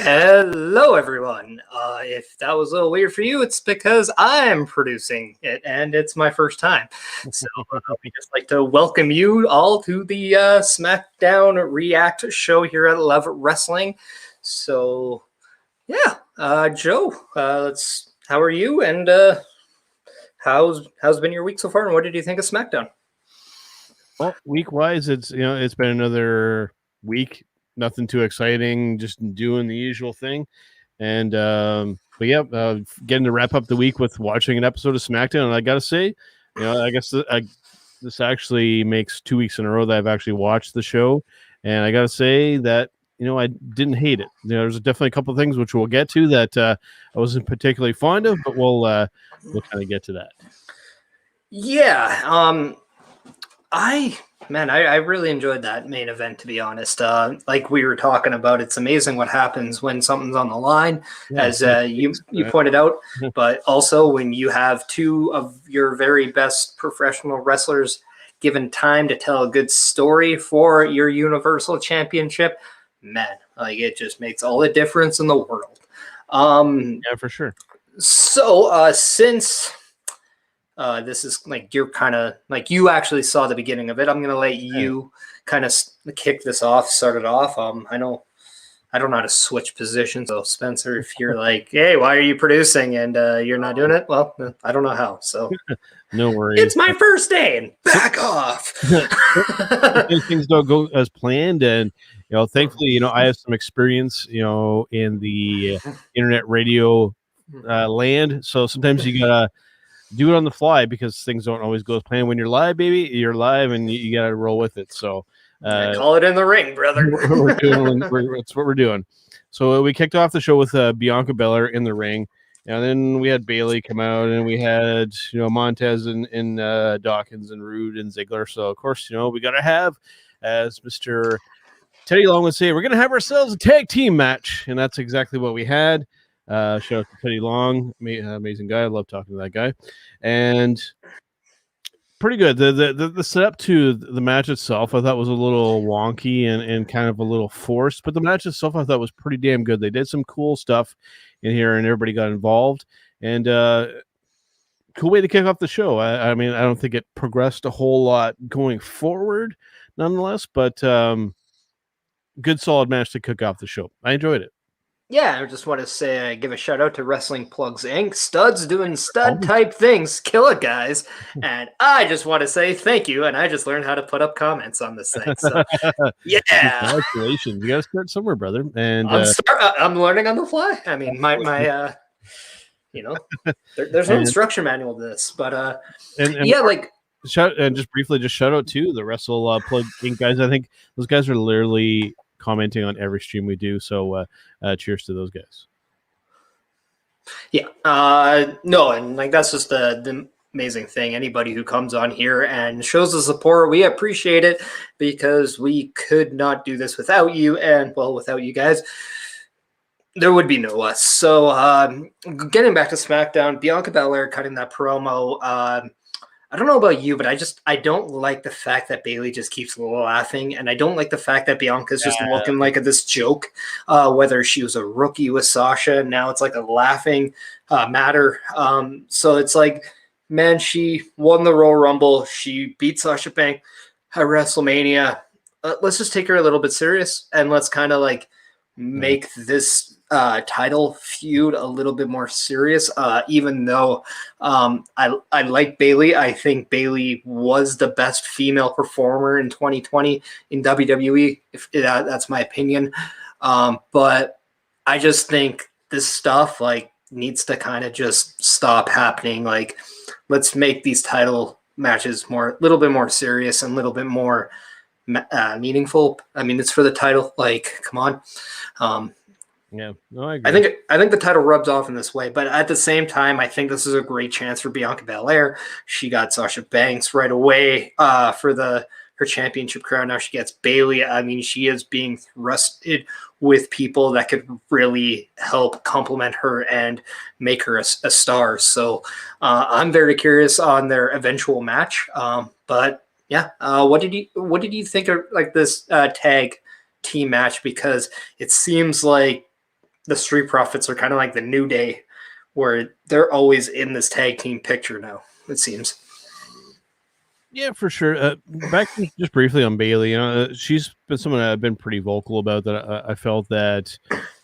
Hello, everyone. If that was a little weird for you, it's because I'm producing it, and it's my first time. So we just like to welcome you all to the Smackdown React show here at Love Wrestling. So, yeah, Joe, how are you? And how's been your week so far? And what did you think of Smackdown? Well, week-wise, it's been another week. Nothing too exciting, just doing the usual thing. And but yeah, getting to wrap up the week with watching an episode of SmackDown. And I gotta say, I guess this actually makes 2 weeks in a row that I've actually watched the show, and I gotta say that I didn't hate it. There's definitely a couple of things which we'll get to that I wasn't particularly fond of, but we'll kind of get to that. Yeah. I really enjoyed that main event, to be honest. Like we were talking about, it's amazing what happens when something's on the line, as you pointed out, but also when you have two of your very best professional wrestlers given time to tell a good story for your Universal Championship, man, like it just makes all the difference in the world. Yeah, for sure. So since this is like you're kind of like you actually saw the beginning of it, I'm gonna let you kind of kick this off, start it off. I don't know how to switch positions. So Spencer, if you're like, hey, why are you producing and you're not doing it? Well, I don't know how. So no worries. It's my first day and back off. Things don't go as planned, and thankfully, I have some experience, in the internet radio land. So sometimes you gotta do it on the fly because things don't always go as planned. When you're live, baby, you're live, and you got to roll with it. So call it in the ring, brother. That's what we're doing. So we kicked off the show with Bianca Belair in the ring, and then we had Bayley come out, and we had Montez and Dawkins and Rude and Ziggler. So of course, we got to have, as Mr. Teddy Long would say, we're going to have ourselves a tag team match, and that's exactly what we had. Shout out to Teddy Long, amazing guy. I love talking to that guy, and pretty good. The setup to the match itself, I thought was a little wonky and kind of a little forced, but the match itself I thought was pretty damn good. They did some cool stuff in here, and everybody got involved, and cool way to kick off the show. I mean, I don't think it progressed a whole lot going forward, nonetheless, but good solid match to kick off the show. I enjoyed it. Yeah, I just want to say, give a shout out to Wrestling Plugs Inc. Studs doing stud type things, kill it, guys. And I just want to say thank you. And I just learned how to put up comments on this thing. So, yeah. Congratulations. You got to start somewhere, brother. And I'm learning on the fly. I mean, my there's no instruction manual to this, but yeah, like. Just briefly, shout out to the Wrestle Plug Inc. guys. I think those guys are literally commenting on every stream we do, so cheers to those guys. Yeah, no, and like that's just the amazing thing. Anybody who comes on here and shows the support, we appreciate it because we could not do this without you, and well, without you guys, there would be no us. So, getting back to SmackDown, Bianca Belair cutting that promo. I don't know about you, but I don't like the fact that Bayley just keeps laughing, and I don't like the fact that Bianca's just looking like this joke. Whether she was a rookie with Sasha, now it's like a laughing matter. So it's like, man, she won the Royal Rumble, she beat Sasha Banks at WrestleMania. Let's just take her a little bit serious, and let's kind of like make this title feud a little bit more serious, even though I like Bayley. I think Bayley was the best female performer in 2020 in WWE, if that's my opinion. But I just think this stuff like needs to kind of just stop happening. Like, let's make these title matches a little bit more serious and a little bit more meaningful. I mean, it's for the title. Like, come on. Yeah, no, I agree. I think the title rubs off in this way, but at the same time, I think this is a great chance for Bianca Belair. She got Sasha Banks right away for her championship crown. Now she gets Bayley. I mean, she is being thrusted with people that could really help complement her and make her a star. So I'm very curious on their eventual match. But yeah, what did you think of like this tag team match? Because it seems like the Street Profits are kind of like the New Day, where they're always in this tag team picture now, it seems. Yeah, for sure. Back just briefly on Bailey, she's been someone I've been pretty vocal about. That I felt that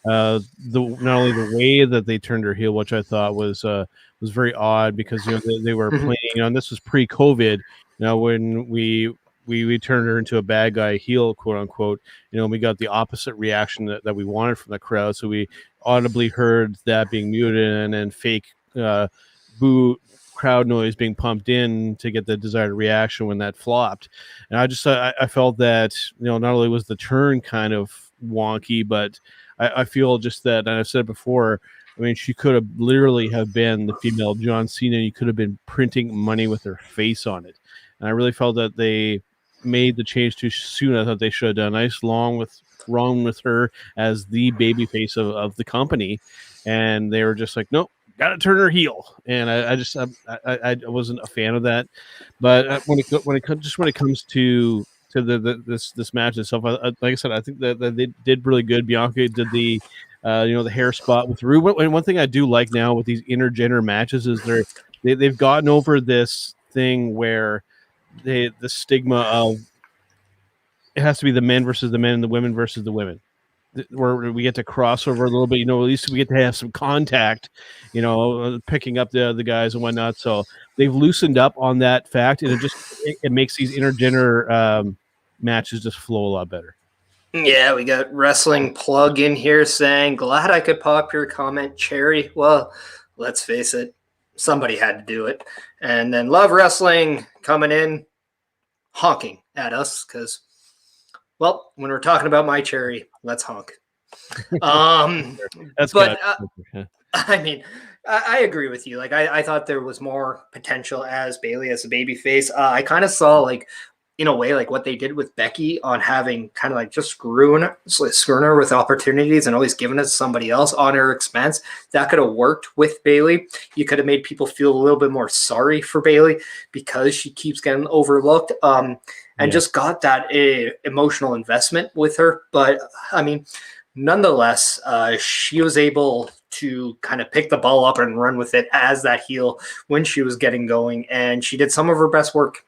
the not only the way that they turned her heel, which I thought was very odd because they were Mhm. playing. And this was pre-COVID. When we turned her into a bad guy heel, quote unquote. We got the opposite reaction that we wanted from the crowd. So we audibly heard that being muted and then fake boo crowd noise being pumped in to get the desired reaction when that flopped. And I felt that not only was the turn kind of wonky, but I feel just that, and I've said it before, I mean, she could have literally have been the female John Cena. You could have been printing money with her face on it. And I really felt that they made the change too soon. I thought they should have done a nice long with her as the baby face of the company. And they were just like, nope, got to turn her heel. And I wasn't a fan of that. But when it comes to this match itself, like I said, I think that they did really good. Bianca did the the hair spot with Rue. And one thing I do like now with these intergender matches is they've gotten over this thing where the stigma of it has to be the men versus the men and the women versus the women, where we get to cross over a little bit. At least we get to have some contact, picking up the guys and whatnot. So they've loosened up on that fact, and it makes these intergender matches just flow a lot better. Yeah, we got Wrestling Plug in here saying, glad I could pop your comment, Cherry. Well, let's face it, somebody had to do it. And then Love Wrestling coming in, honking at us because, well, when we're talking about my Cherry, let's honk. That's but good. I mean, I agree with you. Like, I thought there was more potential as Bailey as a baby face. I kind of saw, like, in a way, like what they did with Becky on having kind of like just screwing her with opportunities and always giving it to somebody else on her expense. That could have worked with Bailey. You could have made people feel a little bit more sorry for Bailey because she keeps getting overlooked, and just got that emotional investment with her. But I mean, nonetheless, she was able to kind of pick the ball up and run with it as that heel when she was getting going, and she did some of her best work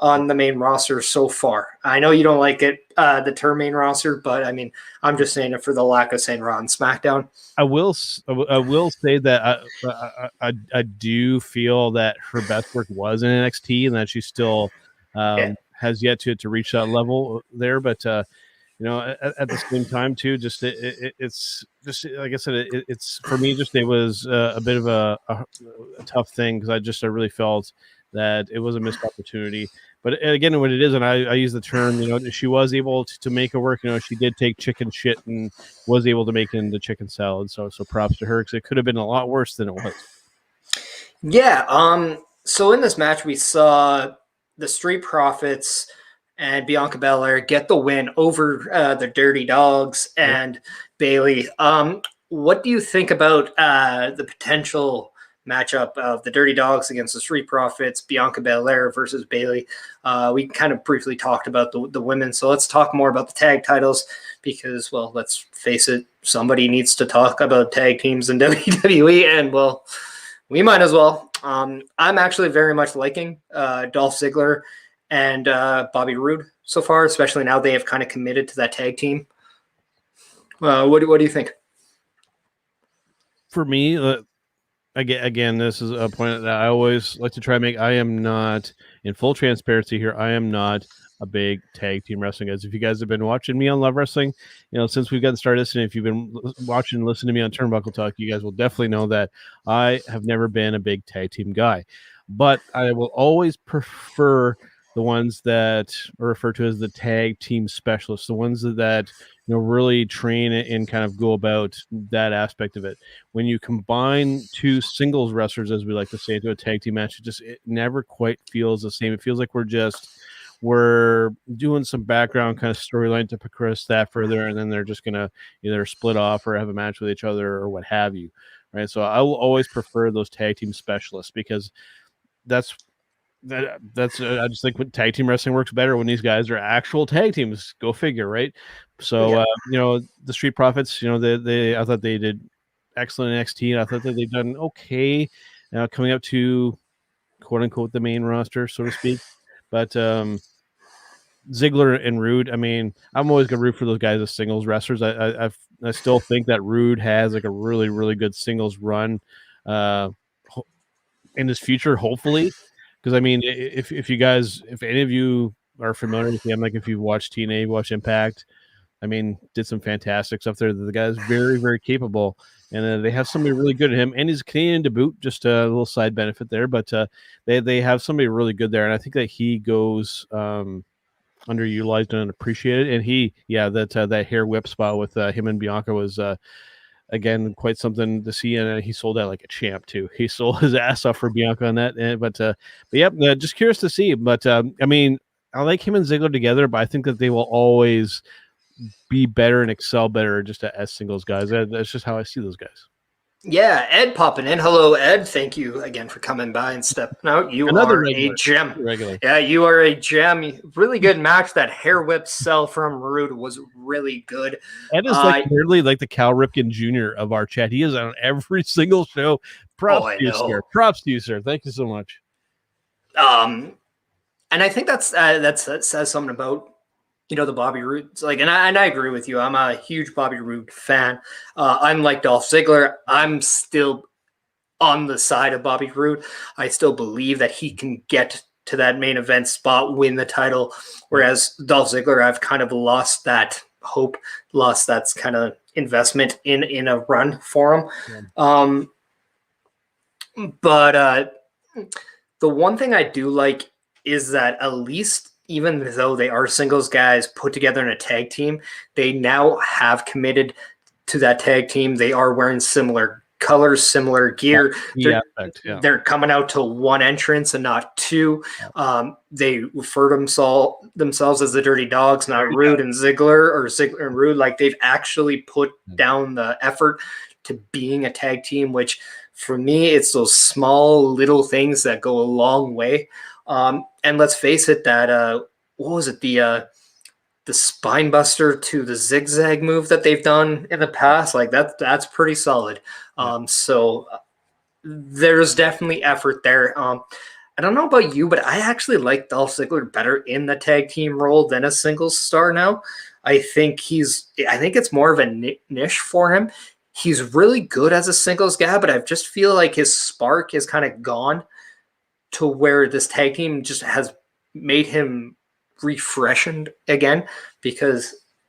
on the main roster so far. I know you don't like it, the term main roster, but I mean, I'm just saying it for the lack of saying Raw and SmackDown. I will say that I do feel that her best work was in NXT and that she still has yet to reach that level there. But at the same time too, just it's just like I said, it's for me just it was a bit of a tough thing because I really felt that it was a missed opportunity. But again, what it is, and I use the term, she was able to make it work. She did take chicken shit and was able to make it into chicken salad. So props to her because it could have been a lot worse than it was. Yeah. So in this match, we saw the Street Profits and Bianca Belair get the win over the Dirty Dogs and Bailey. What do you think about the potential matchup of the Dirty Dogs against the Street Profits, Bianca Belair versus Bailey? We kind of briefly talked about the women, so let's talk more about the tag titles because, well, let's face it, somebody needs to talk about tag teams in WWE, and, well, we might as well. I'm actually very much liking Dolph Ziggler and Bobby Roode so far, especially now they have kind of committed to that tag team. What do you think? For me, again, this is a point that I always like to try and make. I am not, in full transparency here, I am not a big tag team wrestling guys. If you guys have been watching me on Love Wrestling, since we've gotten started, and if you've been watching and listening to me on Turnbuckle Talk, you guys will definitely know that I have never been a big tag team guy. But I will always prefer the ones that are referred to as the tag team specialists, the ones that really train and kind of go about that aspect of it. When you combine two singles wrestlers, as we like to say, into a tag team match, it never quite feels the same. It feels like we're doing some background kind of storyline to progress that further, and then they're just gonna either split off or have a match with each other or what have you, right? So I will always prefer those tag team specialists because that's that's I just think when tag team wrestling works better when these guys are actual tag teams. Go figure, right? So Yeah. the Street Profits, they I thought they did excellent in NXT. I thought that they've done okay coming up to quote unquote the main roster, so to speak. But Ziggler and Rude, I mean, I'm always gonna root for those guys as singles wrestlers. I still think that Rude has like a really really good singles run uh, in his future, hopefully. Because I mean, if you guys, if any of you are familiar with him, like if you've watched TNA, watched Impact, I mean, did some fantastic stuff there. The guy's very very capable, and they have somebody really good at him, and he's Canadian to boot. Just a little side benefit there, but they have somebody really good there, and I think that he goes. Underutilized and appreciated. And that hair whip spot with him and Bianca was again quite something to see. And he sold out like a champ too. He sold his ass off for Bianca on that. But yep, just curious to see. But I mean, I like him and Ziggler together, but I think that they will always be better and excel better just as singles guys. That's just how I see those guys. Yeah, Ed popping in. Hello, Ed. Thank you again for coming by and stepping out. You Another are regular. a gem. Regular. Yeah, you are a gem. Really good match. That hair whip sell from Rude was really good. Ed is like literally like the Cal Ripken Jr. of our chat. He is on every single show. Props to you, sir. Props to you, sir. Thank you so much. And I think that says something about the Bobby Roode. Like, and I agree with you. I'm a huge Bobby Roode fan. I'm like Dolph Ziggler. I'm still on the side of Bobby Roode. I still believe that he can get to that main event spot, win the title. Whereas Dolph Ziggler, I've kind of lost that hope, lost that kind of investment in a run for him. Yeah. But the one thing I do like is that at least, even though they are singles guys put together in a tag team, they now have committed to that tag team. They are wearing similar colors, similar gear. They're coming out to one entrance and not two. They refer themselves as the Dirty Dogs, not Rude and Ziggler, or Ziggler and Rude. Like, they've actually put down the effort to being a tag team, which for me, it's those small little things that go a long way. And let's face it, that what was it, the spine buster to the zigzag move that they've done in the past, like that's pretty solid. So there's definitely effort there. I don't know about you, but I actually like Dolph Ziggler better in the tag team role than a singles star now. I think it's more of a niche for him. He's really good as a singles guy, but I just feel like his spark is kind of gone to where this tag team just has made him refreshed again.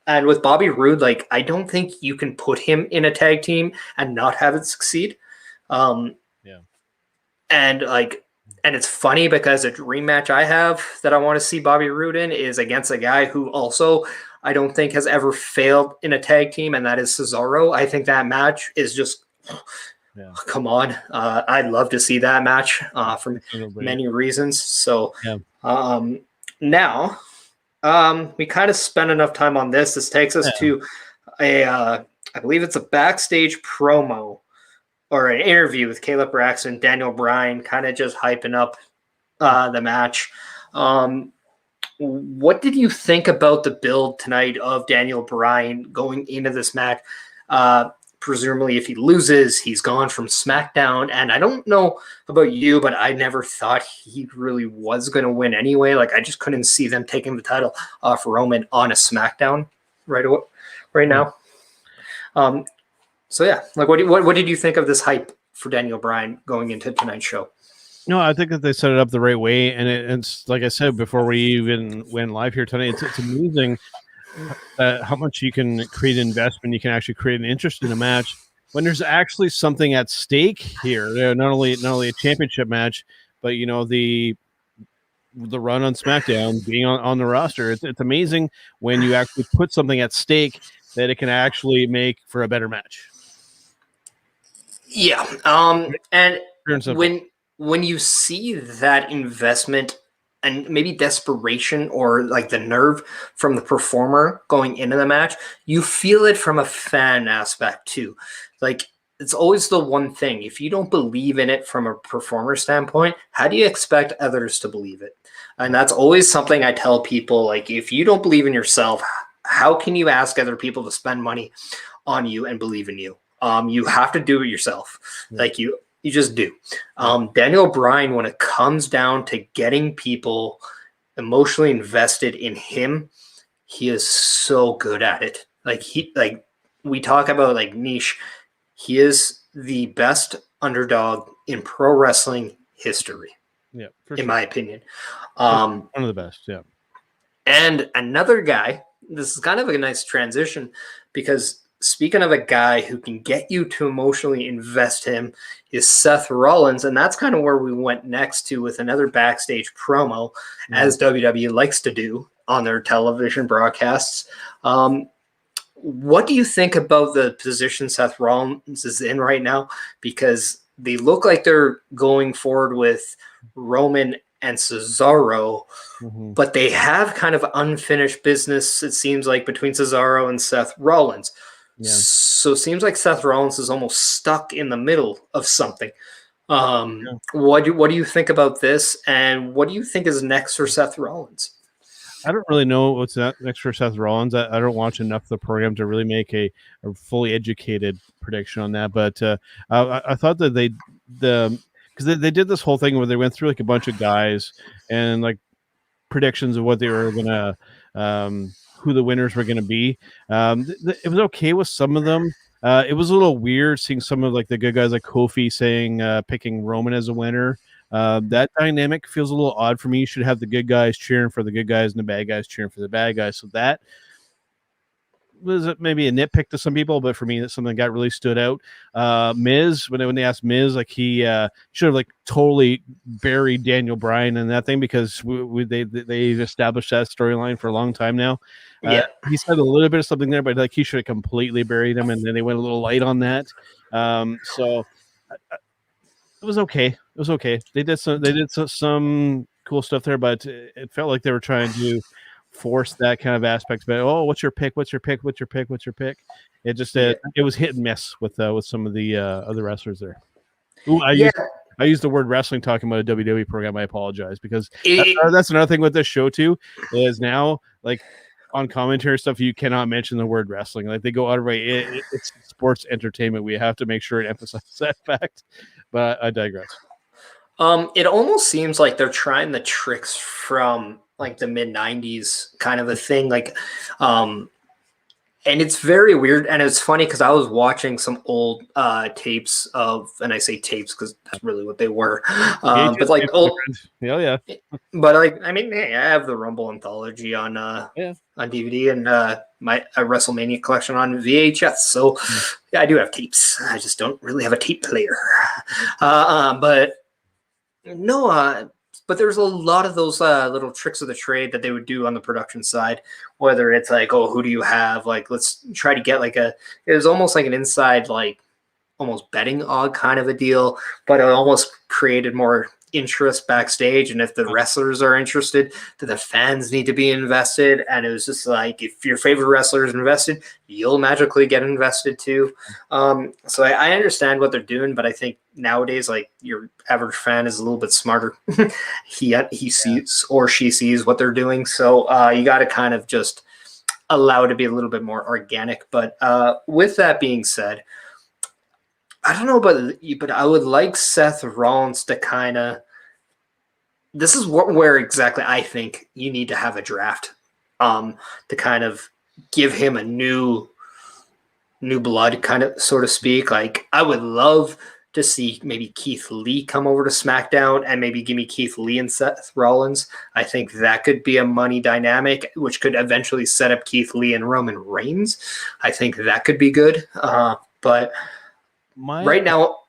And with Bobby Roode, like, I don't think you can put him in a tag team and not have it succeed. And it's funny because a dream match I have that I want to see Bobby Roode in is against a guy who also I don't think has ever failed in a tag team, and that is Cesaro. I think that match is just come on. I'd love to see that match for many reasons. So now we kind of spent enough time on this. This takes us to I believe it's a backstage promo or an interview with Caleb Braxton, Daniel Bryan, kind of just hyping up the match. What did you think about the build tonight of Daniel Bryan going into this match? Presumably, if he loses, he's gone from Smackdown. And I don't know about you, but I never thought he really was going to win anyway. Like, I just couldn't see them taking the title off Roman on a Smackdown right now. So yeah, like, what did you think of this hype for Daniel Bryan going into tonight's show? No, I think that they set it up the right way, and it's like I said before we even went live here tonight. It's amazing how much you can create an investment. You can actually create an interest in a match when there's actually something at stake here. Not only a championship match, but the run on SmackDown, being on the roster. It's amazing when you actually put something at stake that it can actually make for a better match. Yeah. And when you see that investment and maybe desperation or like the nerve from the performer going into the match, you feel it from a fan aspect too. Like, it's always the one thing. If you don't believe in it from a performer standpoint, how do you expect others to believe it? And that's always something I tell people. Like, if you don't believe in yourself, how can you ask other people to spend money on you and believe in you? You have to do it yourself. Like you just do. Daniel Bryan, when it comes down to getting people emotionally invested in him, he is so good at it. Like we talk about like niche. He is the best underdog in pro wrestling history, Yeah, for in sure. my opinion. One of the best, yeah. And another guy, this is kind of a nice transition because speaking of a guy who can get you to emotionally invest him is Seth Rollins. And that's kind of where we went next to with another backstage promo, as WWE likes to do on their television broadcasts. What do you think about the position Seth Rollins is in right now? Because they look like they're going forward with Roman and Cesaro, but they have kind of unfinished business, it seems like, between Cesaro and Seth Rollins. Yeah. So it seems like Seth Rollins is almost stuck in the middle of something. What do you think about this? And what do you think is next for Seth Rollins? I don't really know what's next for Seth Rollins. I don't watch enough of the program to really make a fully educated prediction on that. But I thought that because they did this whole thing where they went through like a bunch of guys and like predictions of what they were gonna who the winners were gonna be. It was okay with some of them. It was a little weird seeing some of like the good guys like Kofi saying picking Roman as a winner. That dynamic feels a little odd for me. You should have the good guys cheering for the good guys and the bad guys cheering for the bad guys. So that was maybe a nitpick to some people, but for me, that's something that got really stood out. Miz, when they asked Miz, like he should have like totally buried Daniel Bryan in that thing because they've established that storyline for a long time now. Yeah. He said a little bit of something there, but like he should have completely buried him, and then they went a little light on that. So it was okay. It was okay. They did some cool stuff there, but it felt like they were trying to force that kind of aspect. But what's your pick? What's your pick? What's your pick? What's your pick? It just it was hit and miss with some of the other wrestlers there. Ooh, I used the word wrestling talking about a WWE program. I apologize because that's another thing with this show too is now like on commentary stuff you cannot mention the word wrestling. Like they go out of way. It's sports entertainment. We have to make sure and emphasize that fact. But I digress. It almost seems like they're trying the tricks from like the mid 90s kind of a thing. Like, and it's very weird. And it's funny because I was watching some old tapes of, and I say tapes because that's really what they were. But like old, yeah. But like, I mean, hey, I have the Rumble anthology on DVD and my WrestleMania collection on VHS. So yeah, I do have tapes. I just don't really have a tape player. But no, but there's a lot of those little tricks of the trade that they would do on the production side, whether it's like, oh, who do you have? Like, let's try to get it was almost like an inside, like almost betting odd kind of a deal, but it almost created more interest backstage. And if the wrestlers are interested, then the fans need to be invested. And it was just like, if your favorite wrestler is invested, you'll magically get invested too. So I understand what they're doing, but I think nowadays, like your average fan is a little bit smarter. he sees or she sees what they're doing. So you got to kind of just allow it to be a little bit more organic. But with that being said, I don't know about you, but I would like Seth Rollins to kind of. This is where exactly I think you need to have a draft, to kind of give him a new blood, kind of, so to speak. Like I would love to see maybe Keith Lee come over to SmackDown and maybe give me Keith Lee and Seth Rollins. I think that could be a money dynamic, which could eventually set up Keith Lee and Roman Reigns. I think that could be good, but. Right now,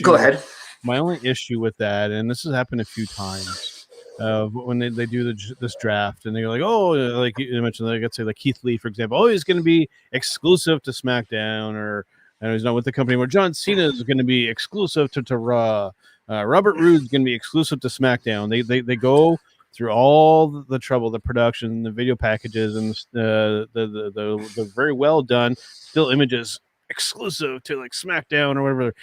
go ahead. My only issue with that, and this has happened a few times, when they do this draft, and they're like, oh, like you mentioned, like let's say like Keith Lee, for example, oh, he's going to be exclusive to SmackDown, or he's not with the company. Where John Cena is going to be exclusive to Raw. Robert Roode is going to be exclusive to SmackDown. They go through all the trouble, the production, the video packages, and the very well done still images exclusive to like SmackDown or whatever.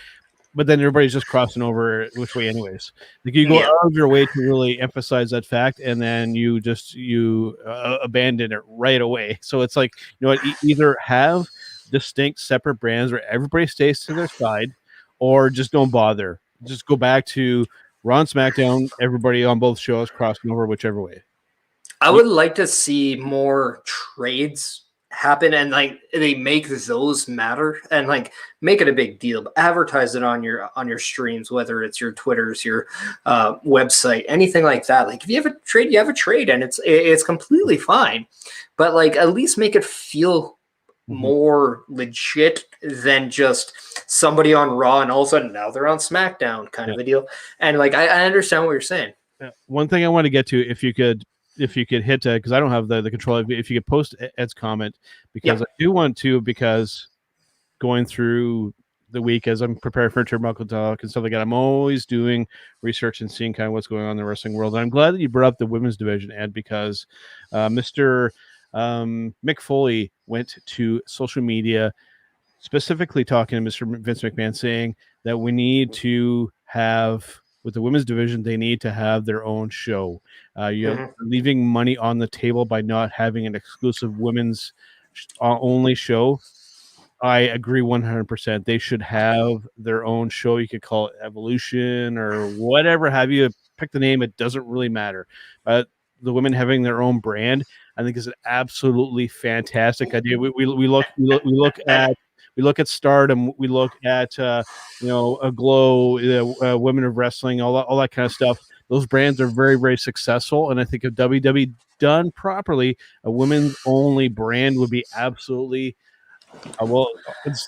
But then everybody's just crossing over which way, anyways. Like you go Yeah. out of your way to really emphasize that fact, and then you abandon it right away. So it's like, you know what? Either have distinct separate brands where everybody stays to their side, or just don't bother. Just go back to Raw and SmackDown. Everybody on both shows crossing over whichever way. I would like to see more trades happen and like they make those matter and like make it a big deal. Advertise it on your streams, whether it's your Twitters, your website, anything like that. Like if you have a trade, you have a trade, and it's completely fine. But like at least make it feel more legit than just somebody on Raw and all of a sudden now they're on SmackDown kind of a deal. And like I understand what you're saying. One thing I want to get to, if you could hit because I don't have the control, if you could post Ed's comment, because I do want to, because going through the week as I'm preparing for Turnbuckle Talk and stuff like that, I'm always doing research and seeing kind of what's going on in the wrestling world. And I'm glad that you brought up the women's division, Ed, because Mr. Mick Foley went to social media, specifically talking to Mr. Vince McMahon, saying that we need to have, with the women's division, they need to have their own show. You're leaving money on the table by not having an exclusive women's only show. I agree 100%. They should have their own show. You could call it Evolution or whatever have you. Pick the name. It doesn't really matter. The women having their own brand, I think, is an absolutely fantastic idea. We look at Stardom. We look at a Glow, Women of Wrestling, all that kind of stuff. Those brands are very, very successful, and I think if WWE done properly, a women's only brand would be absolutely.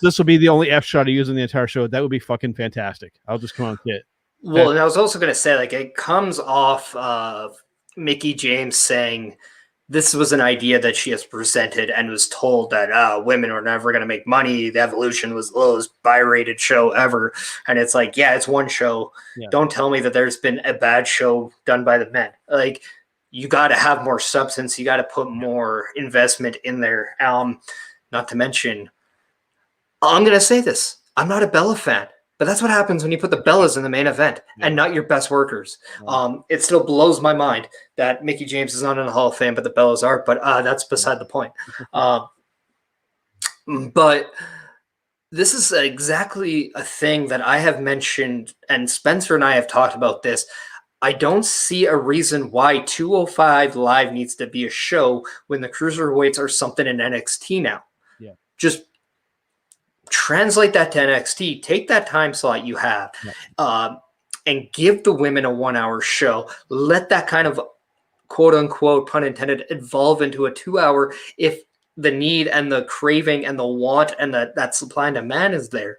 This will be the only F shot I use in the entire show. That would be fucking fantastic. I'll just come on with it. Well, and I was also going to say, like, it comes off of Mickie James saying this was an idea that she has presented and was told that women are never going to make money. The Evolution was the lowest buy-rated show ever. And it's like, yeah, it's one show. Yeah. Don't tell me that there's been a bad show done by the men. Like, you got to have more substance. You got to put more investment in there. Not to mention, I'm going to say this. I'm not a Bella fan. But that's what happens when you put the Bellas in the main event and not your best workers. It still blows my mind that Mickie James is not in the Hall of Fame, but the Bellas are. But that's beside the point. But this is exactly a thing that I have mentioned, and Spencer and I have talked about this. I don't see a reason why 205 Live needs to be a show when the Cruiserweights are something in NXT now. Yeah. Just translate that to NXT, take that time slot you have, and give the women a 1 hour show. Let that kind of quote unquote, pun intended, evolve into a 2 hour if the need and the craving and the want and that supply and demand is there.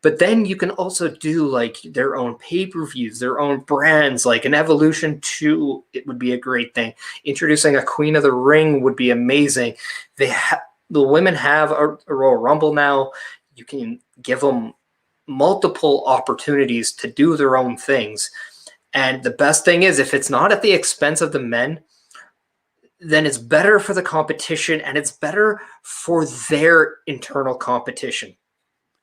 But then you can also do like their own pay-per-views, their own brands, like an Evolution 2, it would be a great thing. Introducing a Queen of the Ring would be amazing. The women have a Royal Rumble now. You can give them multiple opportunities to do their own things. And the best thing is, if it's not at the expense of the men, then it's better for the competition and it's better for their internal competition.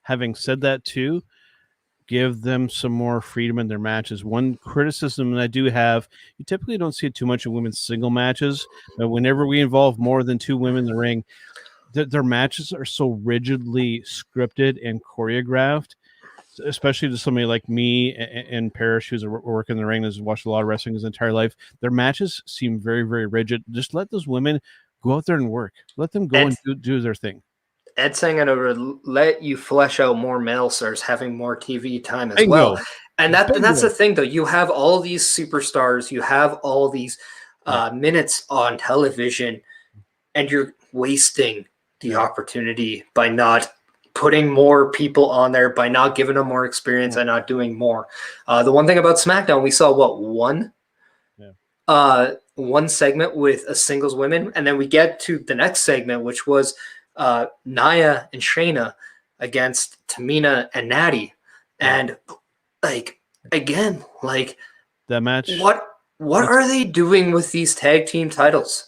Having said that too, give them some more freedom in their matches. One criticism that I do have, you typically don't see it too much in women's single matches, but whenever we involve more than two women in the ring, their matches are so rigidly scripted and choreographed, especially to somebody like me and Parrish, who's working in the ring, has watched a lot of wrestling his entire life. Their matches seem very, very rigid. Just let those women go out there and work. Let them go and do their thing. Ed saying it would let you flesh out more male stars having more TV time as well. And that's the thing, though. You have all these superstars. You have all these minutes on television, and you're wasting the opportunity by not putting more people on there, by not giving them more experience and not doing more. The one thing about SmackDown, we saw one segment with a singles women, and then we get to the next segment, which was Nia and Shayna against Tamina and Natty. And like, again, like that match, what are they doing with these tag team titles?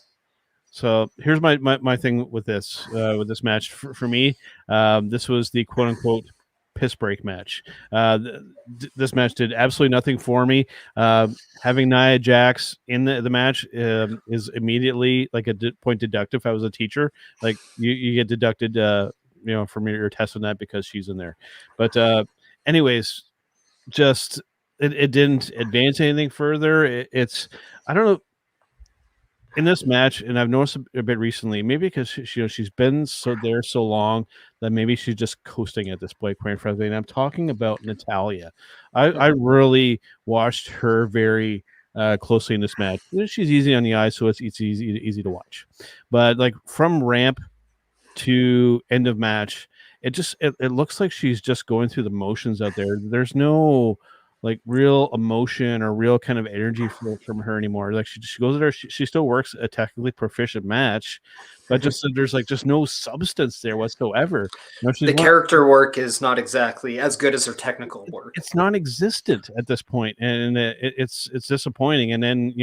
So here's my thing with this match. For me, this was the quote unquote piss break match. This match did absolutely nothing for me. Having Nia Jax in the match is immediately like a point deductive. If I was a teacher, like you get deducted, from your test on that because she's in there. But anyways, just it didn't advance anything further. It's I don't know in this match, and I've noticed a bit recently, maybe because she's been so long that maybe she's just coasting at this point, quite frankly. And I'm talking about Natalia. I really watched her very closely in this match. She's easy on the eye, so it's easy to watch. But like from ramp to end of match, it looks like she's just going through the motions out there. There's no like real emotion or real kind of energy from her anymore. Like she goes there, she still works a technically proficient match, but just there's like just no substance there whatsoever. The character work is not exactly as good as her technical work. It's non-existent at this point, and it's disappointing. And then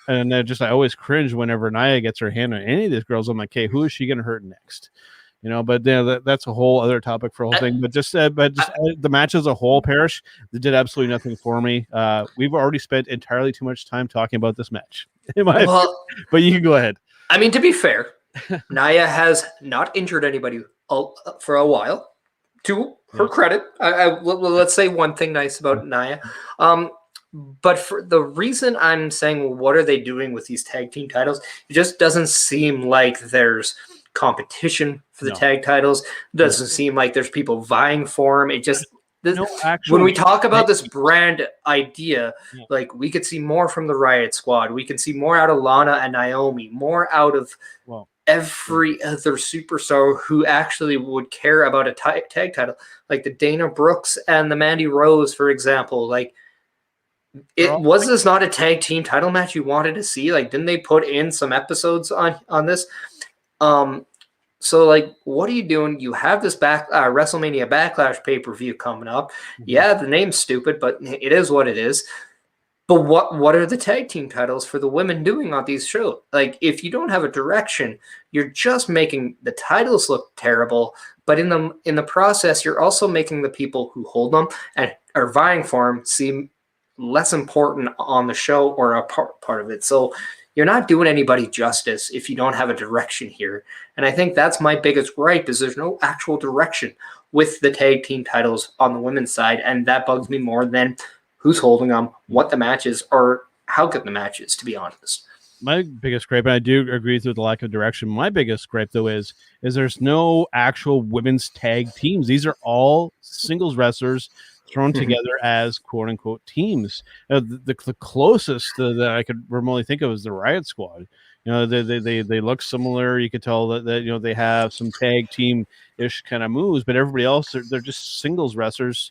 and I always cringe whenever Nia gets her hand on any of these girls. I'm like, hey, who is she going to hurt next? But that's a whole other topic for a whole thing. But the match as a whole, Parrish, it did absolutely nothing for me. We've already spent entirely too much time talking about this match, but you can go ahead. I mean, to be fair, Nia has not injured anybody for a while. To her credit, let's say one thing nice about Nia. But for the reason I'm saying, well, what are they doing with these tag team titles? It just doesn't seem like there's competition for the tag titles. It doesn't seem like there's people vying for them. It just when we talk about this brand idea, like we could see more from the Riot Squad. We can see more out of Lana and Naomi, more out of every other superstar who actually would care about a tag title, like the Dana Brooks and the Mandy Rose, for example. Like, was this not a tag team title match you wanted to see? Like, didn't they put in some episodes on this? So like, what are you doing? You have this WrestleMania Backlash pay-per-view coming up. Yeah, the name's stupid, but it is what it is. But what are the tag team titles for the women doing on these shows? Like, if you don't have a direction, you're just making the titles look terrible. But in the process, you're also making the people who hold them and are vying for them seem less important on the show or a part of it. So you're not doing anybody justice if you don't have a direction here. And I think that's my biggest gripe is there's no actual direction with the tag team titles on the women's side. And that bugs me more than who's holding them, what the match is, or how good the match is, to be honest. My biggest gripe, and I do agree with the lack of direction, my biggest gripe, though, is there's no actual women's tag teams. These are all singles wrestlers thrown together as quote-unquote teams. The closest that I could remotely think of is the Riot Squad. They look similar. You could tell that they have some tag team-ish kind of moves, but everybody else, they're just singles wrestlers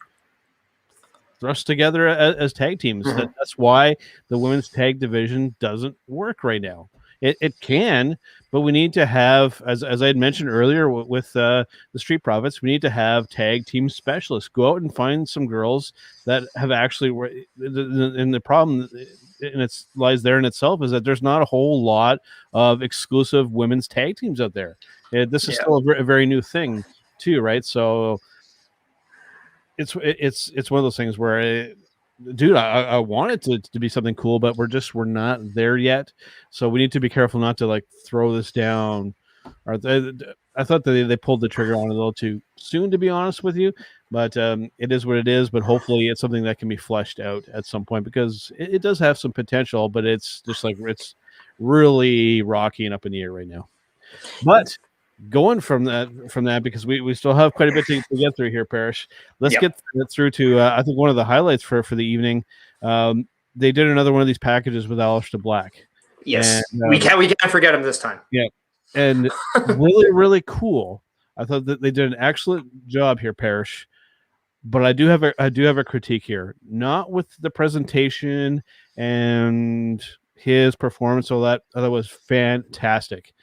thrust together as tag teams. That's why the women's tag division doesn't work right now. It can, but we need to have, as I had mentioned earlier with the Street Profits, we need to have tag team specialists. Go out and find some girls that have actually. And the problem, and it lies there in itself, is that there's not a whole lot of exclusive women's tag teams out there. This is still a very new thing, too, right? So it's one of those things where. I want it to be something cool, but we're not there yet. So we need to be careful not to like throw this down. I thought that they pulled the trigger on it a little too soon, to be honest with you. But it is what it is. But hopefully, it's something that can be fleshed out at some point because it does have some potential. But it's just like it's really rocky and up in the air right now. But going from that because we still have quite a bit to get through here, Parrish. Let's get through to I think one of the highlights for the evening. They did another one of these packages with Aleister Black. Yes, and, we can't forget him this time. Yeah, and really cool. I thought that they did an excellent job here, Parrish. But I do have a critique here, not with the presentation and his performance. All that was fantastic.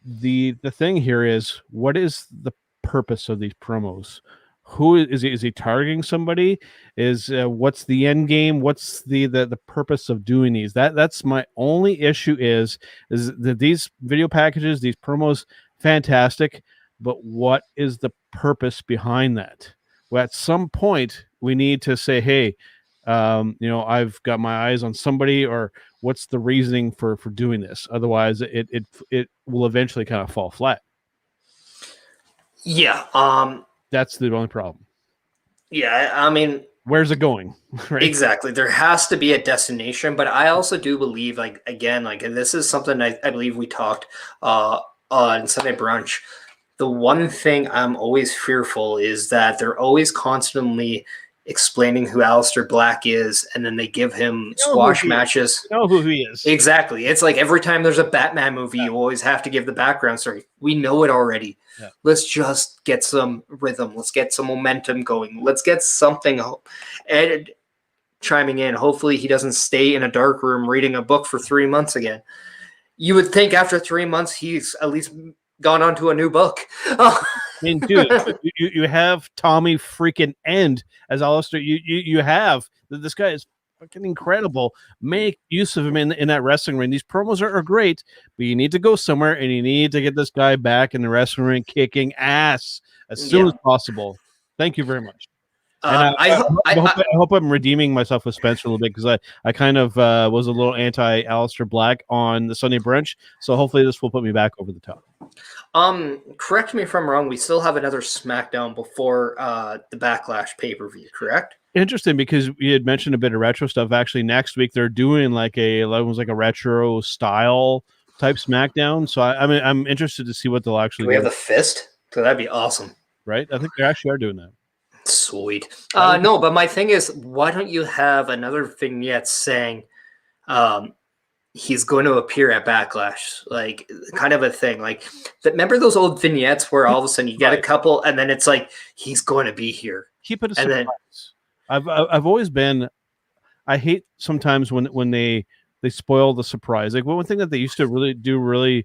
The thing here is, what is the purpose of these promos? who is he? Is he targeting somebody? Is what's the end game? What's the purpose of doing these? That's my only issue. Is that these video packages, these promos, fantastic, but what is the purpose behind that? Well, at some point, we need to say, hey, I've got my eyes on somebody, or what's the reasoning for doing this? Otherwise, it will eventually kind of fall flat. Yeah. That's the only problem. Yeah. I mean, where's it going? Right? Exactly. There has to be a destination, but I also do believe, like, again, like, and this is something I believe we talked on Sunday brunch. The one thing I'm always fearful is that they're always constantly explaining who Aleister Black is, and then they give him squash matches. You know who he is. Exactly. It's like every time there's a Batman movie, you always have to give the background story. We know it already. Yeah. Let's just get some rhythm. Let's get some momentum going. Let's get something. Ed chiming in. Hopefully he doesn't stay in a dark room reading a book for 3 months again. You would think after 3 months he's at least gone on to a new book. I mean, dude, you have Tommy freaking End as Aleister. You have this guy is fucking incredible. Make use of him in that wrestling ring. These promos are great, but you need to go somewhere and you need to get this guy back in the wrestling ring kicking ass as soon as possible. Thank you very much. And I hope I'm redeeming myself with Spencer a little bit, because I kind of was a little anti Aleister Black on the Sunday brunch. So hopefully this will put me back over the top. Correct me if I'm wrong. We still have another Smackdown before the Backlash pay-per-view, correct? Interesting, because you had mentioned a bit of retro stuff. Actually, next week they're doing like a retro style type Smackdown. So I'm interested to see what they'll actually do. We have the fist, so that'd be awesome, right? I think they actually are doing that. Sweet. No, but my thing is, why don't you have another vignette saying he's going to appear at Backlash, like kind of a thing, like that. Remember those old vignettes where all of a sudden you get a couple, and then it's like he's going to be here. Keep it a surprise. I've always been. I hate sometimes when they spoil the surprise. Like one thing that they used to really do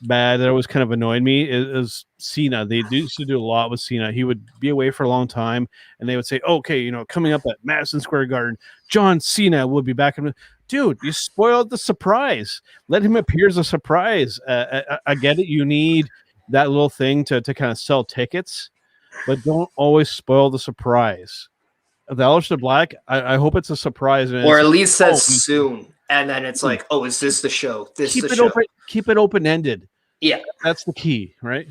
bad that always kind of annoyed me is Cena. They used to do a lot with Cena. He would be away for a long time, and they would say, okay, coming up at Madison Square Garden, John Cena will be back. Dude, you spoiled the surprise. Let him appear as a surprise. I get it. You need that little thing to kind of sell tickets, but don't always spoil the surprise. The Aleister Black, I hope it's a surprise. Or at least says soon. And then it's like, oh, is this the show? Keep it open-ended. Yeah. That's the key, right?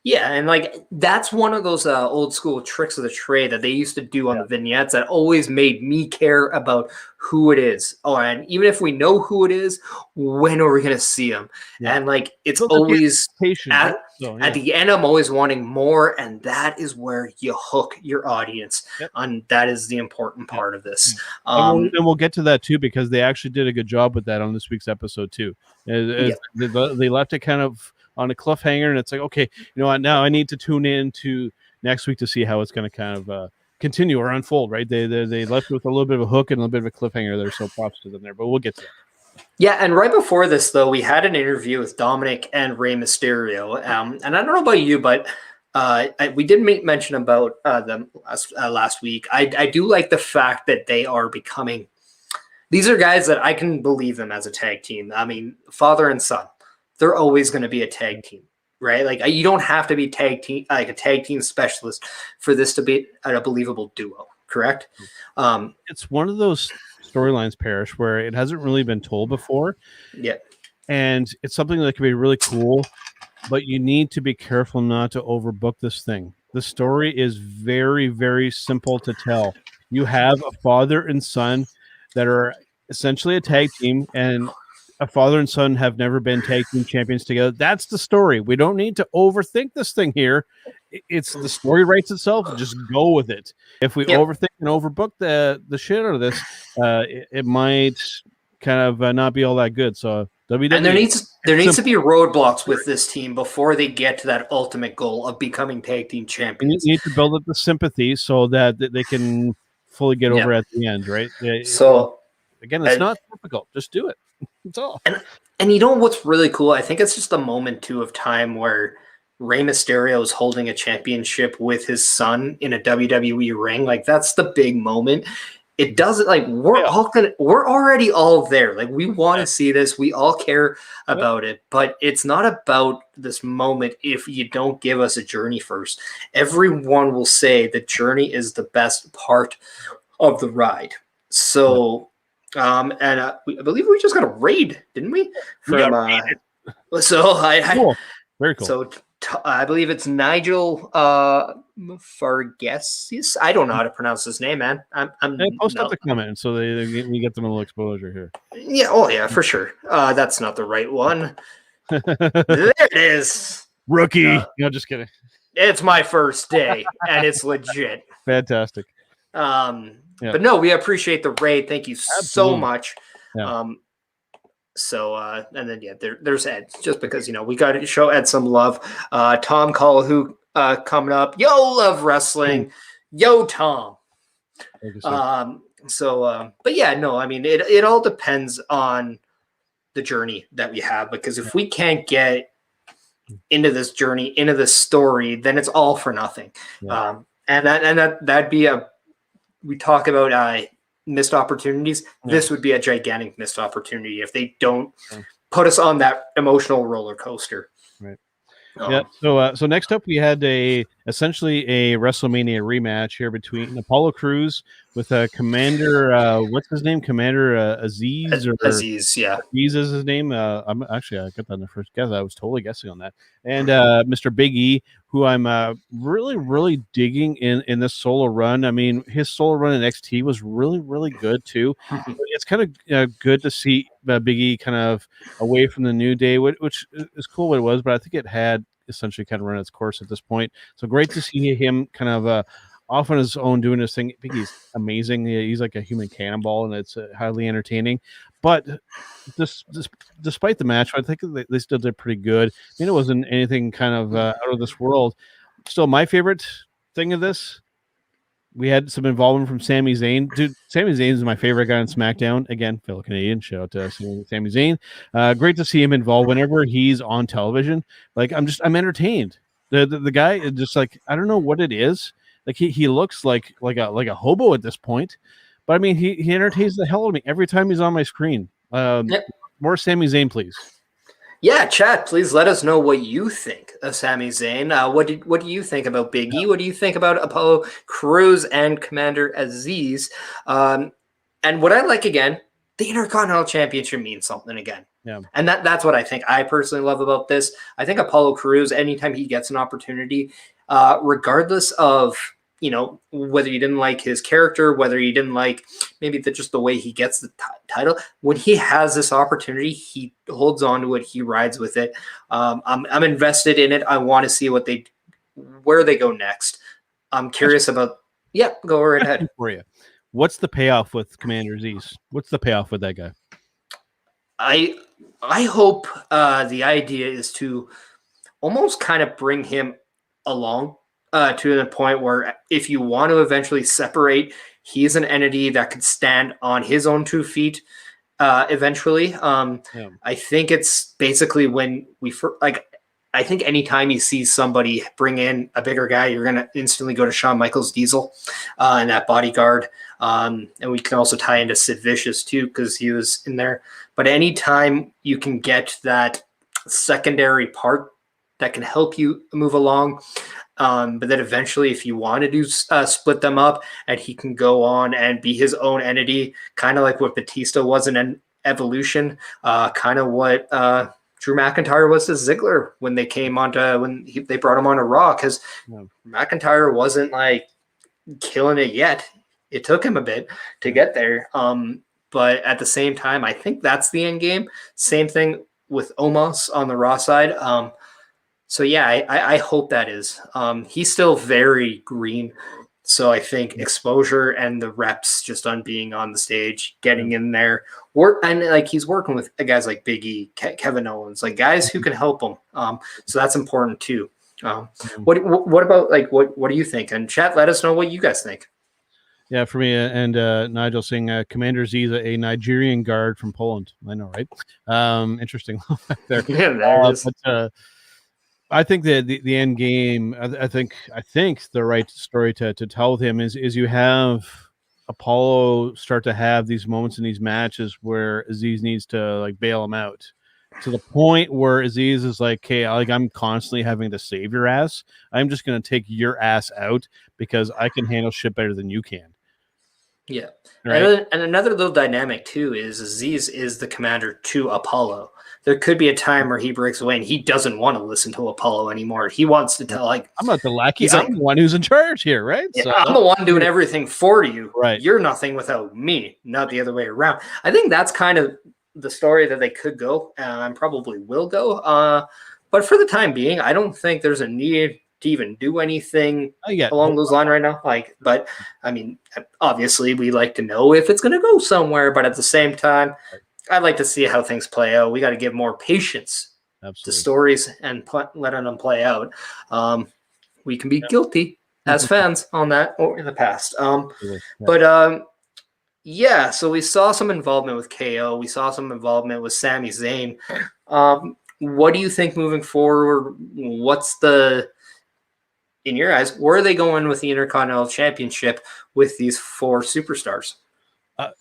Yeah, and like that's one of those old school tricks of the trade that they used to do on the vignettes that always made me care about who it is. Oh, and even if we know who it is, when are we going to see him? Yeah. And like it's always at the end, I'm always wanting more, and that is where you hook your audience. Yep. And that is the important part of this. And we'll get to that too, because they actually did a good job with that on this week's episode too. They left it kind of on a cliffhanger, and it's like, okay, now I need to tune in to next week to see how it's going to kind of continue or unfold, right? They left with a little bit of a hook and a little bit of a cliffhanger there, so props to them there, but we'll get to that. Yeah, and right before this, though, we had an interview with Dominic and Rey Mysterio, and I don't know about you, but we did mention about them last week. I do like the fact that they are becoming – these are guys that I can believe them as a tag team. I mean, father and son. They're always going to be a tag team, right? Like you don't have to be a tag team specialist for this to be a believable duo, correct? It's one of those storylines, Parrish, where it hasn't really been told before. Yeah. And it's something that can be really cool, but you need to be careful not to overbook this thing. The story is very, very simple to tell. You have a father and son that are essentially a tag team, and a father and son have never been tag team champions together. That's the story. We don't need to overthink this thing here. It's the story writes itself. Just go with it. If we overthink and overbook the shit out of this, it might kind of not be all that good. So WWE, and there needs to be roadblocks with this team before they get to that ultimate goal of becoming tag team champions. You need to build up the sympathy so that they can fully get over at the end, right? So again, it's not difficult. Just do it. That's all. And you know what's really cool? I think it's just a moment too of time where Rey Mysterio is holding a championship with his son in a WWE ring. Like that's the big moment. It doesn't like we're already all there. Like we want to see this. We all care about it, but it's not about this moment if you don't give us a journey first. Everyone will say the journey is the best part of the ride. So, I believe we just got a raid, didn't we? From Cool. Very cool. So I believe it's Nigel Fargesis. I don't know how to pronounce his name, man. Post up the comment so we get them a little exposure here. Yeah. Oh, yeah, for sure. That's not the right one. There it is. Rookie. No, just kidding. It's my first day, and it's legit. Fantastic. But no, we appreciate the raid. Thank you so much. Yeah. And then there's Ed, just because we got to show Ed some love. Tom Call, who coming up. Yo, love wrestling. Yo, Tom. But yeah, no, I mean it all depends on the journey that we have, because if we can't get into this journey, into this story, then it's all for nothing. Yeah. That'd be we talk about missed opportunities. Yeah. This would be a gigantic missed opportunity if they don't put us on that emotional roller coaster. Right. So next up we had essentially a WrestleMania rematch here between Apollo Crews with Commander what's his name? Commander Aziz Aziz, yeah. Aziz is his name. I got that in the first guess. I was totally guessing on that. And Mr. Big E, who I'm really, really digging in this solo run. I mean, his solo run in NXT was really, really good too. It's kind of good to see Big E kind of away from the New Day, which is cool what it was, but I think it had essentially kind of run its course at this point. So great to see him kind of off on his own doing his thing. Big E's amazing. He's like a human cannonball, and it's highly entertaining. But despite the match, I think they still did pretty good. I mean, it wasn't anything kind of out of this world. Still, my favorite thing of this, we had some involvement from Sami Zayn. Dude, Sami Zayn is my favorite guy on SmackDown. Again, fellow Canadian. Shout out to Sami Zayn. Great to see him involved whenever he's on television. Like I'm entertained. The guy is just like, I don't know what it is. Like he looks like a hobo at this point. But I mean, he entertains the hell out of me every time he's on my screen. More Sami Zayn, please. Yeah, chat. Please let us know what you think of Sami Zayn. What do you think about Big E? What do you think about Apollo Crews and Commander Aziz? And what I like, again, the Intercontinental Championship means something again. Yeah. And that's what I think I personally love about this. I think Apollo Crews, anytime he gets an opportunity, regardless of whether you didn't like his character, whether you didn't like maybe just the way he gets the title, when he has this opportunity, he holds on to it. He rides with it. I'm invested in it. I want to see where they go next. I'm curious about. Yeah, go right ahead. For you, what's the payoff with Commander Aziz? What's the payoff with that guy? I hope the idea is to almost kind of bring him along. To the point where if you want to eventually separate, he's an entity that could stand on his own 2 feet eventually. I think it's basically when I think anytime you see somebody bring in a bigger guy, you're going to instantly go to Shawn Michaels Diesel and that bodyguard. And we can also tie into Sid Vicious too, because he was in there. But anytime you can get that secondary part that can help you move along, but then eventually, if you want to do split them up, and he can go on and be his own entity, kind of like what Batista was in an Evolution, kind of what Drew McIntyre was to Ziggler when they came they brought him on to Raw, because McIntyre wasn't like killing it yet. It took him a bit to get there. But at the same time, I think that's the end game. Same thing with Omos on the Raw side. So yeah, I hope that is. He's still very green, so I think exposure and the reps just on being on the stage, getting in there, he's working with guys like Big E, Kevin Owens, like guys who can help him. So that's important too. What about what do you think? And chat, let us know what you guys think. Yeah, for me and Nigel saying Commander Aziz, a Nigerian guard from Poland. I know, right? Interesting there. Yeah, there it is. But, I think that the end game. I think the right story to tell with him is you have Apollo start to have these moments in these matches where Aziz needs to like bail him out to the point where Aziz is like, "Okay, like I'm constantly having to save your ass. I'm just going to take your ass out because I can handle shit better than you can." Yeah. Right? And another little dynamic too is Aziz is the commander to Apollo. There could be a time where he breaks away and he doesn't want to listen to Apollo anymore. He wants to tell, like, I'm not the lackey. he's I'm like, the one who's in charge here, right? yeah, So I'm the one doing everything for you. right. You're nothing without me, not the other way around. I think that's kind of the story that they could go and probably will go. But for the time being, I don't think there's a need to even do anything along those lines right now. Like, but I mean, obviously, we like to know if it's going to go somewhere. But at the same time, I'd like to see how things play out. We got to give more patience to stories and let them play out. We can be guilty as fans on that or in the past. But yeah, so we saw some involvement with KO. We saw some involvement with Sami Zayn. What do you think moving forward? What's in your eyes, where are they going with the Intercontinental Championship with these 4 superstars?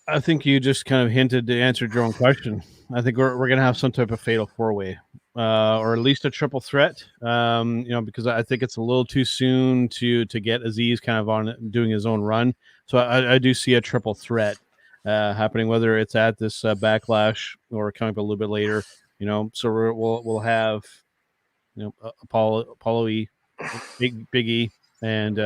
I think you just kind of hinted to answer your own question. I think we're going to have some type of fatal 4-way. Or at least a triple threat, because I think it's a little too soon to get Aziz kind of on doing his own run. So I do see a triple threat happening, whether it's at this Backlash or coming up a little bit later. So we'll have Apollo E, Big E, and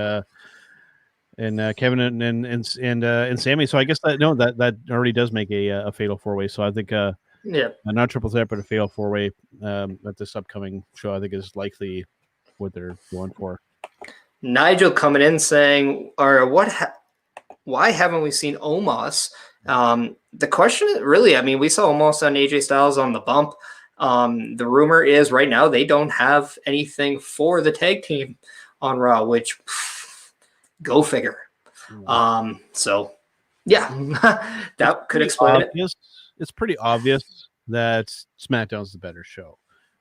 Kevin and Sammy. So I guess that already does make a fatal 4-way. So I think not triple threat, but a fatal 4-way at this upcoming show, I think is likely what they're going for. Nigel coming in saying, why haven't we seen Omos? The question is really, I mean, we saw Omos on AJ Styles on the bump. The rumor is right now they don't have anything for the tag team on Raw, which go figure. So yeah, that could explain it. It's pretty obvious that SmackDown's the better show.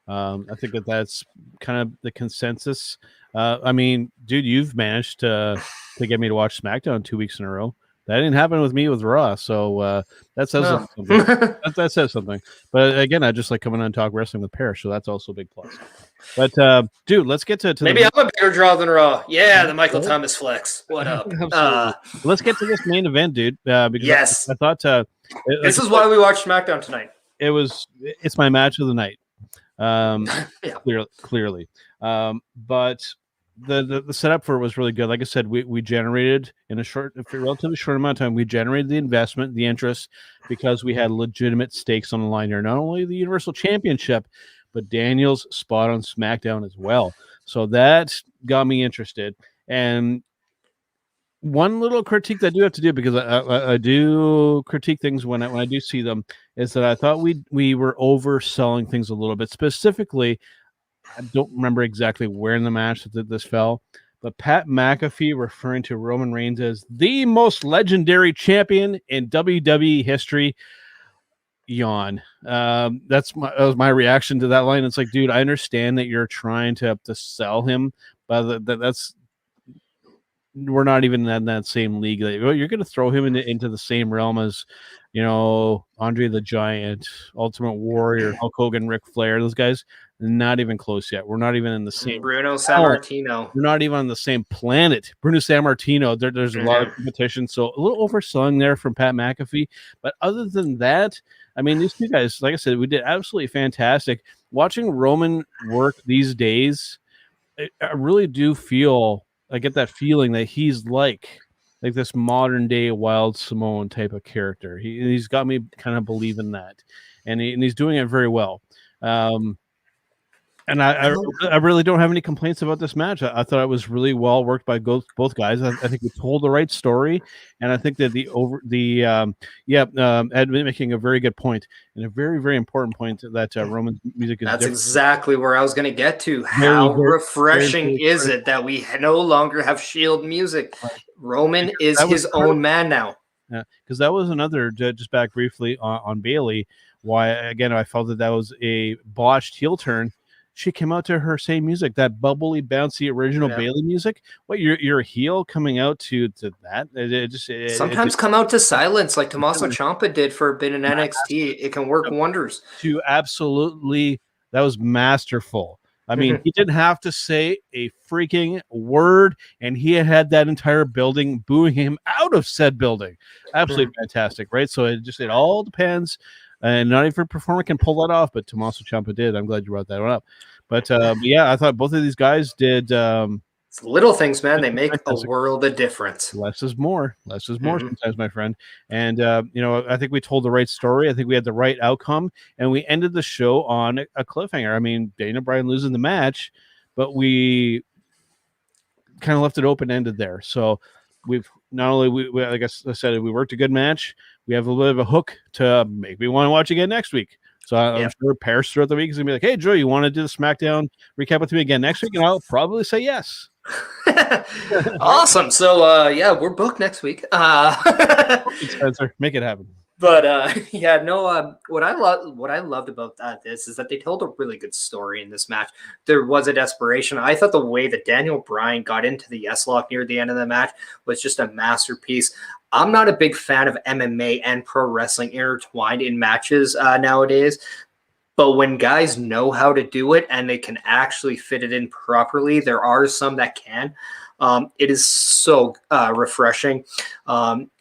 I think that's kind of the consensus. I mean, dude, you've managed to get me to watch SmackDown 2 weeks in a row. That didn't happen with me with Raw, so that says something. that says something. But again, I just like coming on and talk wrestling with Parrish, so that's also a big plus. But dude, let's get to maybe I'm a bigger draw than Raw. Yeah, the Michael Thomas flex. What up? Let's get to this main event, dude. Because yes, I thought this is why we watched SmackDown tonight. It's my match of the night. Clearly. But the setup for it was really good. Like I said, we generated in a relatively short amount of time, we generated the investment, the interest, because we had legitimate stakes on the line here. Not only the Universal Championship, but Daniel's spot on SmackDown as well. So that got me interested. And one little critique that I do have to do, because I do critique things when I do see them, is that I thought we were overselling things a little bit. Specifically, I don't remember exactly where in the match that this fell, but Pat McAfee referring to Roman Reigns as the most legendary champion in WWE history. Yawn. That was my reaction to that line. It's like, dude, I understand that you're trying to sell him, but we're not even in that same league. You're going to throw him into the same realm as, Andre the Giant, Ultimate Warrior, Hulk Hogan, Ric Flair. Those guys, not even close yet. We're not even in the same. Bruno Sammartino. We're not even on the same planet. Bruno Sammartino. There's a lot of competition. So a little overselling there from Pat McAfee. But other than that, I mean, these two guys, like I said, we did absolutely fantastic. Watching Roman work these days, I really do feel. I get that feeling that he's like this modern day Wild Samoan type of character. He's got me kind of believing that, and he's doing it very well. And I really don't have any complaints about this match. I thought it was really well worked by both guys. I think we told the right story, and I think that Ed making a very good point and a very, very important point that Roman's music is. That's different. Exactly where I was going to get to. How refreshing is it that we no longer have Shield music? Right. Roman is his own man now. Yeah, because that was another, just back briefly on Bailey, why again I felt that was a botched heel turn. she came out to her same music, that bubbly, bouncy, original Yeah. Bailey music. What, you're a heel coming out to that? Sometimes come out to silence like Tommaso Ciampa did for a bit in NXT. It can work wonders. To absolutely, that was masterful. I mean, he didn't have to say a freaking word, and he had that entire building booing him out of said building. Absolutely fantastic, right? So it all depends, and not every performer can pull that off, but Tommaso Ciampa did. I'm glad you brought that one up. But yeah, I thought both of these guys did. It's little things, man. They make fantastic. a world of difference. Less is more. Less is more sometimes, my friend. And I think we told the right story. I think we had the right outcome, and we ended the show on a cliffhanger. I mean, Daniel Bryan losing the match, but we kind of left it open ended there. So we've not only we like I said, we worked a good match. We have a little bit of a hook to make me want to watch again next week. So I'm sure Paris throughout the week is gonna be like, "Hey, Joe, you want to do the SmackDown recap with me again next week?" And I'll probably say yes. Awesome. So yeah, we're booked next week. Spencer, make it happen. But yeah, no. What I loved about this is that they told a really good story in this match. There was a desperation. I thought the way that Daniel Bryan got into the yes lock near the end of the match was just a masterpiece. I'm not a big fan of MMA and pro wrestling intertwined in matches nowadays. But when guys know how to do it and they can actually fit it in properly, there are some that can. It is so refreshing.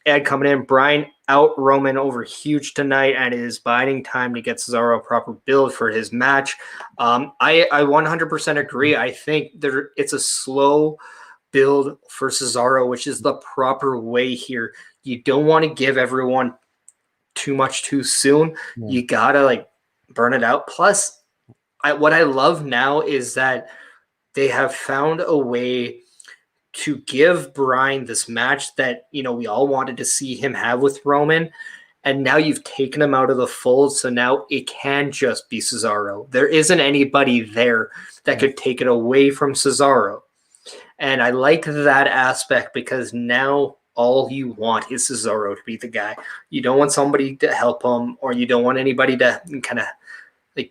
Ed coming in, Bryan out Roman over huge tonight and is biding time to get Cesaro a proper build for his match. I 100% agree. I think it's a slow build for Cesaro, which is the proper way here. You don't want to give everyone too much too soon. Yeah. You gotta burn it out. Plus, what I love now is that they have found a way to give Bryan this match that, we all wanted to see him have with Roman. And now you've taken him out of the fold. So now it can just be Cesaro. There isn't anybody there that could take it away from Cesaro. And I like that aspect because now all you want is Cesaro to be the guy. You don't want somebody to help him, or you don't want anybody to kind of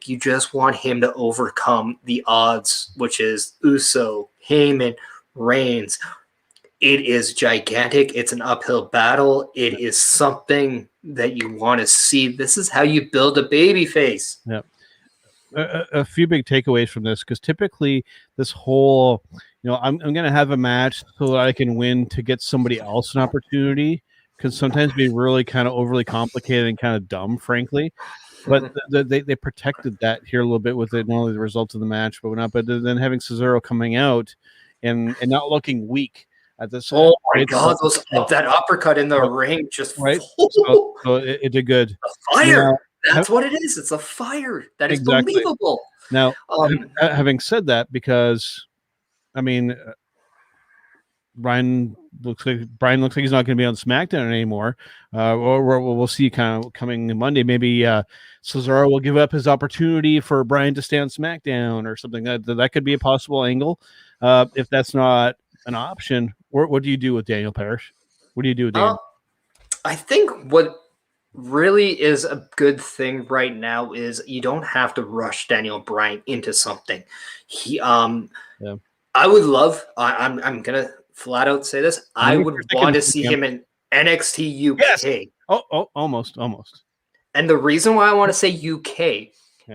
you just want him to overcome the odds, which is Uso, Heyman, Reigns. It is gigantic. It's an uphill battle. It is something that you want to see. This is how you build a baby face. Yeah. A few big takeaways from this, because typically this whole, I'm going to have a match so that I can win to get somebody else an opportunity, can sometimes be really kind of overly complicated and kind of dumb, frankly. But they protected that here a little bit with it, not only the results of the match, but then having Cesaro coming out and not looking weak at this. Oh my God, that uppercut in the ring just right. So it did good. A fire. That's what it is. It's a fire. That is believable. Now, having said that, because I mean, Bryan looks like he's not going to be on SmackDown anymore, or we'll see kind of coming Monday. Maybe Cesaro will give up his opportunity for Bryan to stay on SmackDown or something. That could be a possible angle. If that's not an option, what do you do with Daniel Parrish? What do you do with Daniel? I think what really is a good thing right now is you don't have to rush Daniel Bryan into something. I would love. I'm gonna flat out say this. I would want to see him in NXT UK. Yes. Oh, almost. And the reason why I want to say UK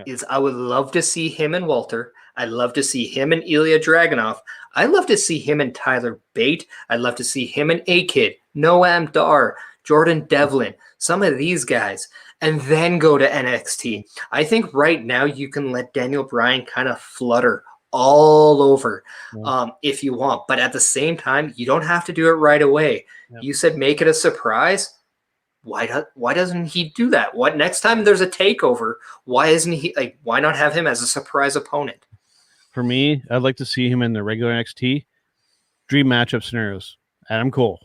is I would love to see him and Walter. I'd love to see him and Ilya Dragunov. I'd love to see him and Tyler Bate. I'd love to see him and A-Kid, Noam Dar, Jordan Devlin, some of these guys, and then go to NXT. I think right now you can let Daniel Bryan kind of flutter all over if you want. But at the same time, you don't have to do it right away. Yep. You said make it a surprise. Why doesn't he do that? What next time there's a takeover, why isn't he why not have him as a surprise opponent? For me, I'd like to see him in the regular NXT. Dream matchup scenarios. Adam Cole.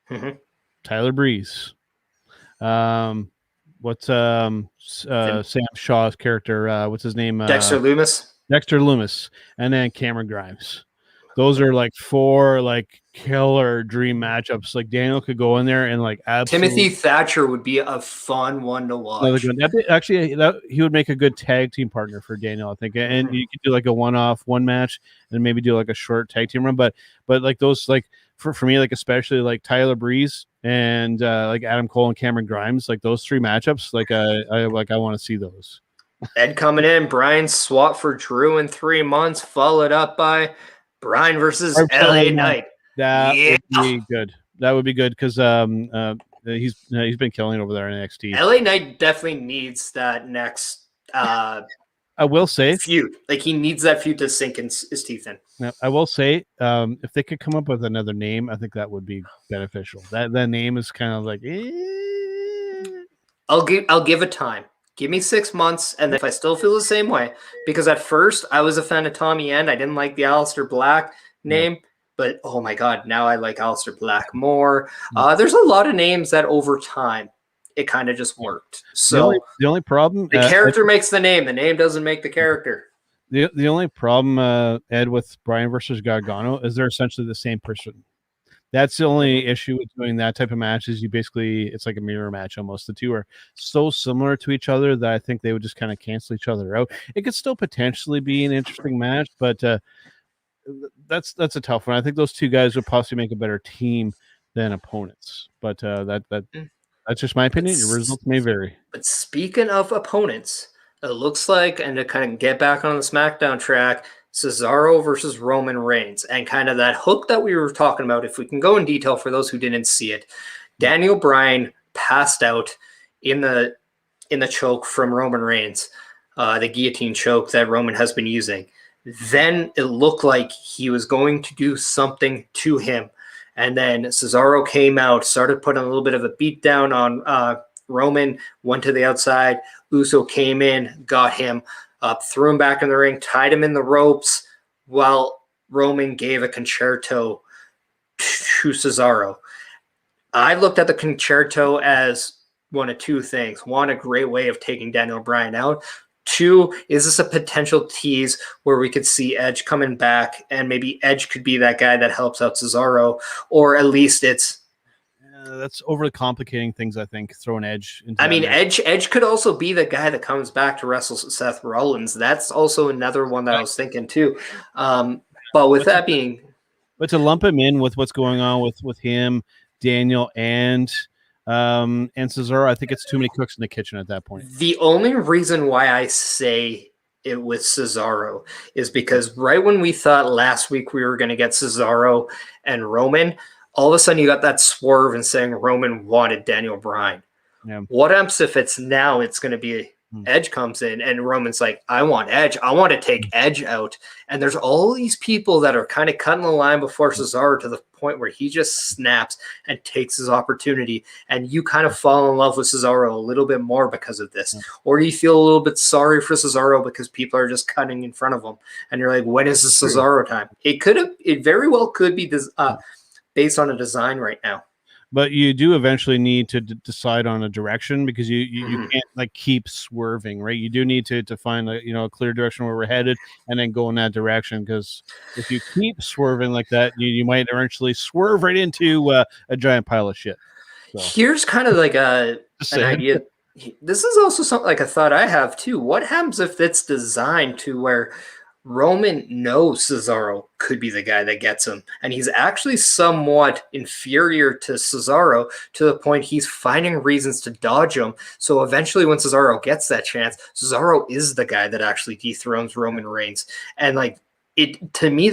Mm-hmm. Tyler Breeze. What's Sam Shaw's character? What's his name? Dexter Lumis. Dexter Lumis, and then Cameron Grimes. those are like 4 like killer dream matchups. Like Daniel could go in there and like absolutely Timothy Thatcher would be a fun one to another watch. good. Actually, that he would make a good tag team partner for Daniel, I think. And Mhm. you could do like a one match, and maybe do like a short tag team run. But like those like for me, like especially like Tyler Breeze and like Adam Cole and Cameron Grimes, like those 3 matchups, like I want to see those. Ed coming in, Brian swap for Drew in 3 months, followed up by Brian versus LA Knight. That Yeah. would be good. That would be good because he's been killing over there in NXT. LA Knight definitely needs that next I will say, feud. Like he needs that feud to sink his teeth in. I will say, if they could come up with another name, I think that would be beneficial. That name is kind of like, I'll give it time. Give me 6 months, and if I still feel the same way, because at first I was a fan of Tommy End. I didn't like the Aleister Black name, but oh my god, now I like Aleister Black more. There's a lot of names that over time it kind of just worked. So the only problem, the character makes the name doesn't make the character. The only problem, Ed, with Brian versus Gargano is they're essentially the same person. That's the only issue with doing that type of match is it's like a mirror match almost. The two are so similar to each other that I think they would just kind of cancel each other out. It could still potentially be an interesting match, but that's a tough one. I think those two guys would possibly make a better team than opponents. But that's just my opinion. Your results may vary. But speaking of opponents, it looks like, and to kind of get back on the SmackDown track, Cesaro versus Roman Reigns, and kind of that hook that we were talking about. If we can go in detail for those who didn't see it, Daniel Bryan passed out in the choke from Roman Reigns, the guillotine choke that Roman has been using. Then it looked like he was going to do something to him. And then Cesaro came out, started putting a little bit of a beat down on Roman, went to the outside. Uso came in, got him up, threw him back in the ring, tied him in the ropes while Roman gave a concerto to Cesaro. I looked at the concerto as one of two things. One, a great way of taking Daniel Bryan out. 2, is this a potential tease where we could see Edge coming back and maybe Edge could be that guy that helps out Cesaro, or at least it's that's overly complicating things, I think, throwing Edge into Edge could also be the guy that comes back to wrestle Seth Rollins. That's also another one that I was thinking too. But with that being, but to lump him in with what's going on with him, Daniel, and Cesaro, I think it's too many cooks in the kitchen at that point. The only reason why I say it with Cesaro is because right when we thought last week we were going to get Cesaro and Roman, all of a sudden you got that swerve and saying Roman wanted Daniel Bryan. Yeah. What happens if it's going to be Edge comes in and Roman's like, I want Edge. I want to take Edge out. And there's all these people that are kind of cutting the line before Cesaro to the point where he just snaps and takes his opportunity. And you kind of fall in love with Cesaro a little bit more because of this. Or you feel a little bit sorry for Cesaro because people are just cutting in front of him. And you're like, when is the Cesaro time? It very well could be this, based on a design right now. But you do eventually need to decide on a direction because you can't like keep swerving, right? You do need to find a clear direction where we're headed and then go in that direction, because if you keep swerving like that, you might eventually swerve right into a giant pile of shit. So. Here's kind of like an idea. This is also something like a thought I have too. What happens if it's designed to where Roman knows Cesaro could be the guy that gets him, and he's actually somewhat inferior to Cesaro to the point he's finding reasons to dodge him. So eventually when Cesaro gets that chance, Cesaro is the guy that actually dethrones Roman Reigns. And like it, to me,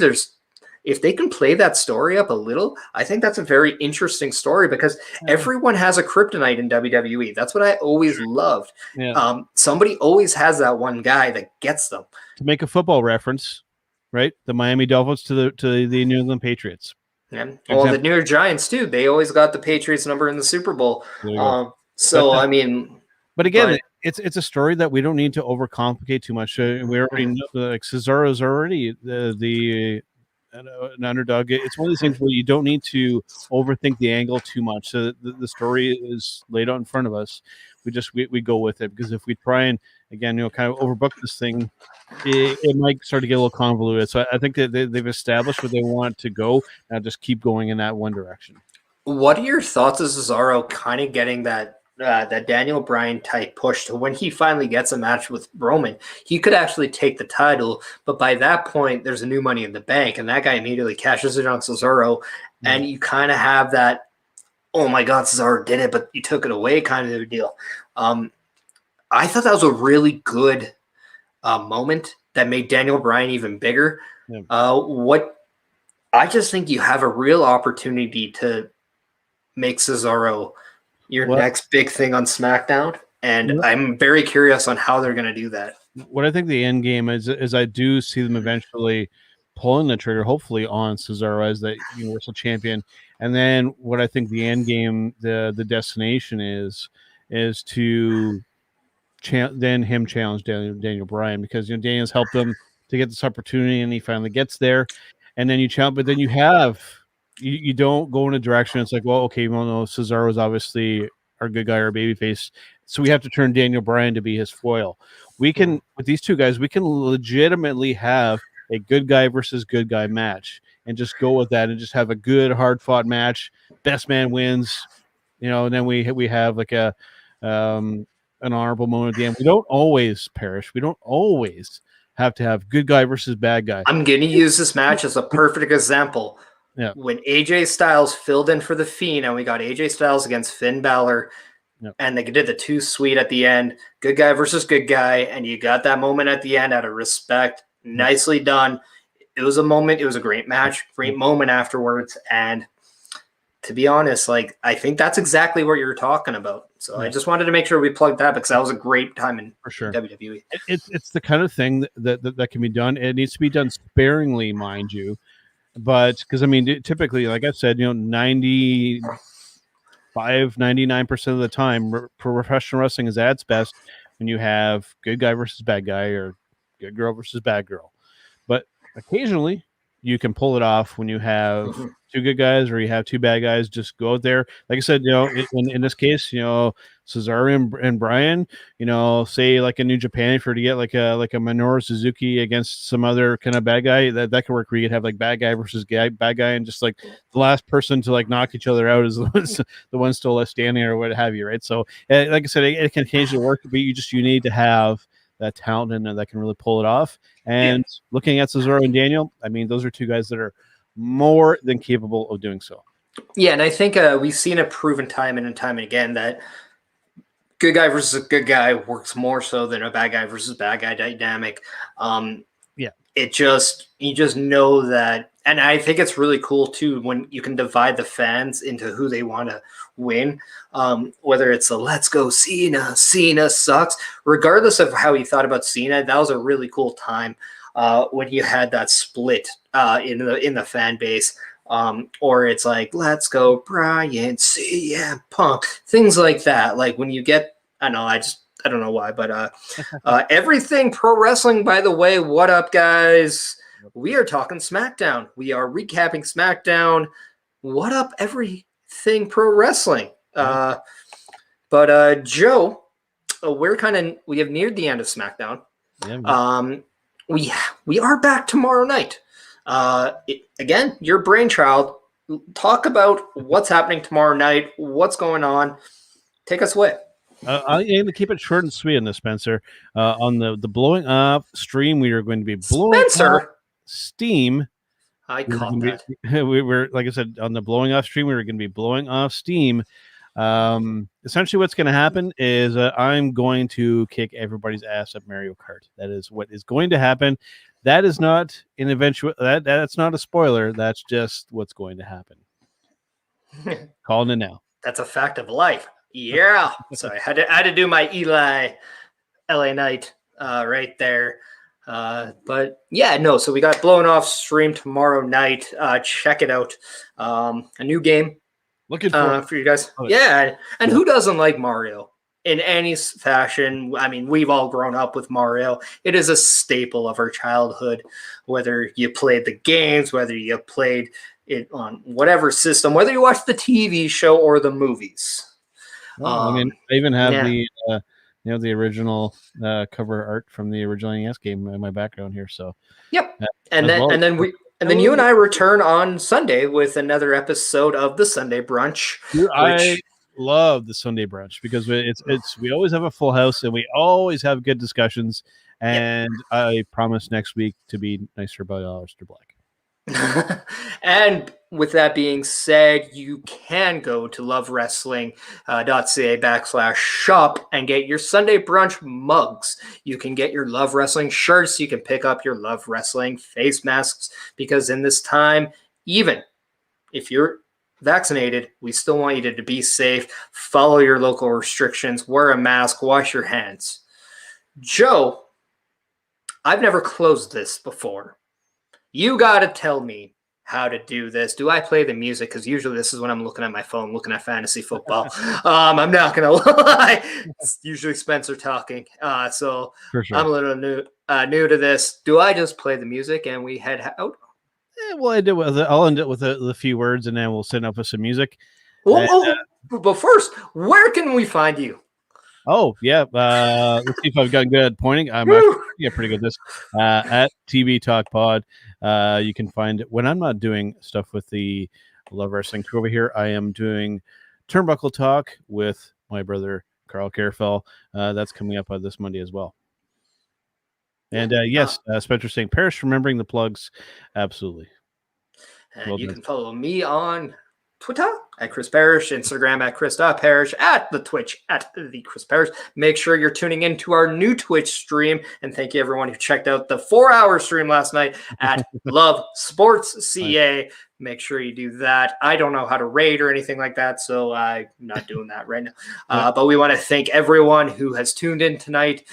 if they can play that story up a little, I think that's a very interesting story because everyone has a kryptonite in WWE. That's what I always loved. Yeah. Somebody always has that one guy that gets them. To make a football reference, right? The Miami Dolphins to the New England Patriots. Yeah. Well, the New York Giants too. They always got the Patriots number in the Super Bowl. But again, it's a story that we don't need to overcomplicate too much. We already know, like Cesaro's already the an underdog. It's one of these things where you don't need to overthink the angle too much. So the story is laid out in front of us. We go with it, because if we try and again, kind of overbook this thing, it might start to get a little convoluted. So I think that they've established where they want to go. Now just keep going in that one direction. What are your thoughts of Cesaro kind of getting that Daniel Bryan type push to when he finally gets a match with Roman? He could actually take the title, but by that point, there's a new Money in the Bank, and that guy immediately cashes it on Cesaro, and you kind of have that, oh my God, Cesaro did it, but you took it away kind of a deal. I thought that was a really good moment that made Daniel Bryan even bigger. Yeah. I just think you have a real opportunity to make Cesaro your next big thing on SmackDown, and I'm very curious on how they're going to do that. What I think the end game is I do see them eventually pulling the trigger, hopefully, on Cesaro as the Universal Champion. And then what I think the end game, the destination is to then him challenge Daniel Bryan, because Daniel's helped him to get this opportunity, and he finally gets there. And then you challenge, but then you don't go in a direction. It's like, well, okay, well, no, Cesaro is obviously our good guy, our babyface, so we have to turn Daniel Bryan to be his foil. We can, with these two guys, we can legitimately have a good guy versus good guy match, and just go with that, and just have a good, hard fought match. Best man wins, and then we have like an honorable moment at the end. We don't always perish. We don't always have to have good guy versus bad guy. I'm going to use this match as a perfect example. Yeah. When AJ Styles filled in for The Fiend, and we got AJ Styles against Finn Balor, and they did the Too Sweet at the end, good guy versus good guy, and you got that moment at the end out of respect. Nicely done. It was a moment. It was a great match, great moment afterwards. And to be honest, I think that's exactly what you're talking about. So I just wanted to make sure we plugged that, because that was a great time in WWE. It's the kind of thing that can be done. It needs to be done sparingly, mind you. But because typically, like I said, 99% of the time, professional wrestling is at its best when you have good guy versus bad guy, or good girl versus bad girl. But occasionally, you can pull it off when you have two good guys or you have two bad guys. Just go out there, like I said, in this case, Cesaro and Bryan, say like in New Japan, if you were to get like a Minoru Suzuki against some other kind of bad guy, that could work, where you could have like bad guy versus bad guy, and just like the last person to like knock each other out is the one still left standing, or what have you, right? So like I said, it can occasionally work, but you need to have that talent in there that can really pull it off. And looking at Cesaro and Daniel, those are two guys that are more than capable of doing so. Yeah, and I think we've seen it proven time and time and again that good guy versus a good guy works more so than a bad guy versus bad guy dynamic. You just know that, and I think it's really cool too when you can divide the fans into who they want to win. Whether it's a let's go Cena sucks, regardless of how you thought about Cena, that was a really cool time when you had that split in the fan base. Or it's like, let's go Brian, CM Punk, things like that. Like when you get, I don't know why, but everything pro wrestling, by the way, what up, guys? We are talking SmackDown. We are recapping SmackDown. What up, everything pro wrestling? But Joe, we have neared the end of SmackDown. We are back tomorrow night. Again, your brainchild. Talk about what's happening tomorrow night. What's going on? Take us away. I aim to keep it short and sweet on this, Spencer. On the blowing up stream, we are going to be blowing up steam. I caught that. We were, like I said, on the blowing off stream, we were going to be blowing off steam. Essentially, what's going to happen is I'm going to kick everybody's ass at Mario Kart. That is what is going to happen. That is not an eventual. That's not a spoiler. That's just what's going to happen. Calling it now. That's a fact of life. Yeah. So I had to do my Eli LA Knight right there. But yeah, no. So we got blown off stream tomorrow night. Check it out. A new game. Looking for you guys. Yeah. And who doesn't like Mario? in any fashion. I mean, we've all grown up with Mario. It is a staple of our childhood, whether you played the games, whether you played it on whatever system, whether you watched the TV show or the movies. Well, I mean, I even have Yeah. the original cover art from the original NES game in my background here. So, Yep. And as then well. and then we and then you and I return on Sunday with another episode of the Sunday Brunch, I which love the Sunday brunch because it's we always have a full house and we always have good discussions. yep. And I promise next week to be nicer about Aleister Black. And with that being said, you can go to lovewrestling.ca/shop and get your Sunday brunch mugs. You can get your Love Wrestling shirts. You can pick up your Love Wrestling face masks, because in this time, even if you're vaccinated, we still want you to be safe. Follow your local restrictions, wear a mask, wash your hands. Joe, I've never closed this before. You got to tell me how to do this. Do I play the music? Because usually this is when I'm looking at my phone, looking at fantasy football. I'm not going to lie. It's usually Spencer talking. So For sure. I'm a little new to this. Do I just play the music and we head out? Well, I'll end it with a few words, and then we'll send up with some music. But first, where can we find you? Oh, yeah. Let's see if I've gotten good at pointing. I'm actually pretty good at this. At TB Talk Pod. You can find it when I'm not doing stuff with the Love Wrestling crew over here. I am doing Turnbuckle Talk with my brother, Carl Carefell. That's coming up this Monday as well. And yes, Spencer saying Parrish, remembering the plugs. Absolutely. And you can follow me on Twitter at Chris Parrish, Instagram at Chris.Parrish, at the Twitch at the Chris Parrish. Make sure you're tuning in to our new Twitch stream. And thank you everyone who checked out the 4-hour stream last night at Love Sports CA. Nice. Make sure you do that. I don't know how to rate or anything like that, so I'm not doing that right now. But we want to thank everyone who has tuned in tonight.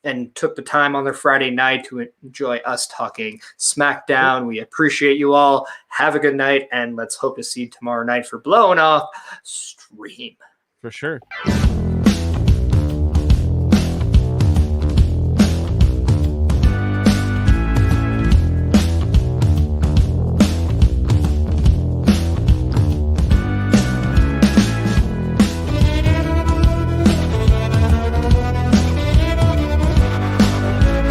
And took the time on their Friday night to enjoy us talking Smackdown. We appreciate you all. Have a good night, and let's hope to see you tomorrow night for Blowing Off Stream. For sure.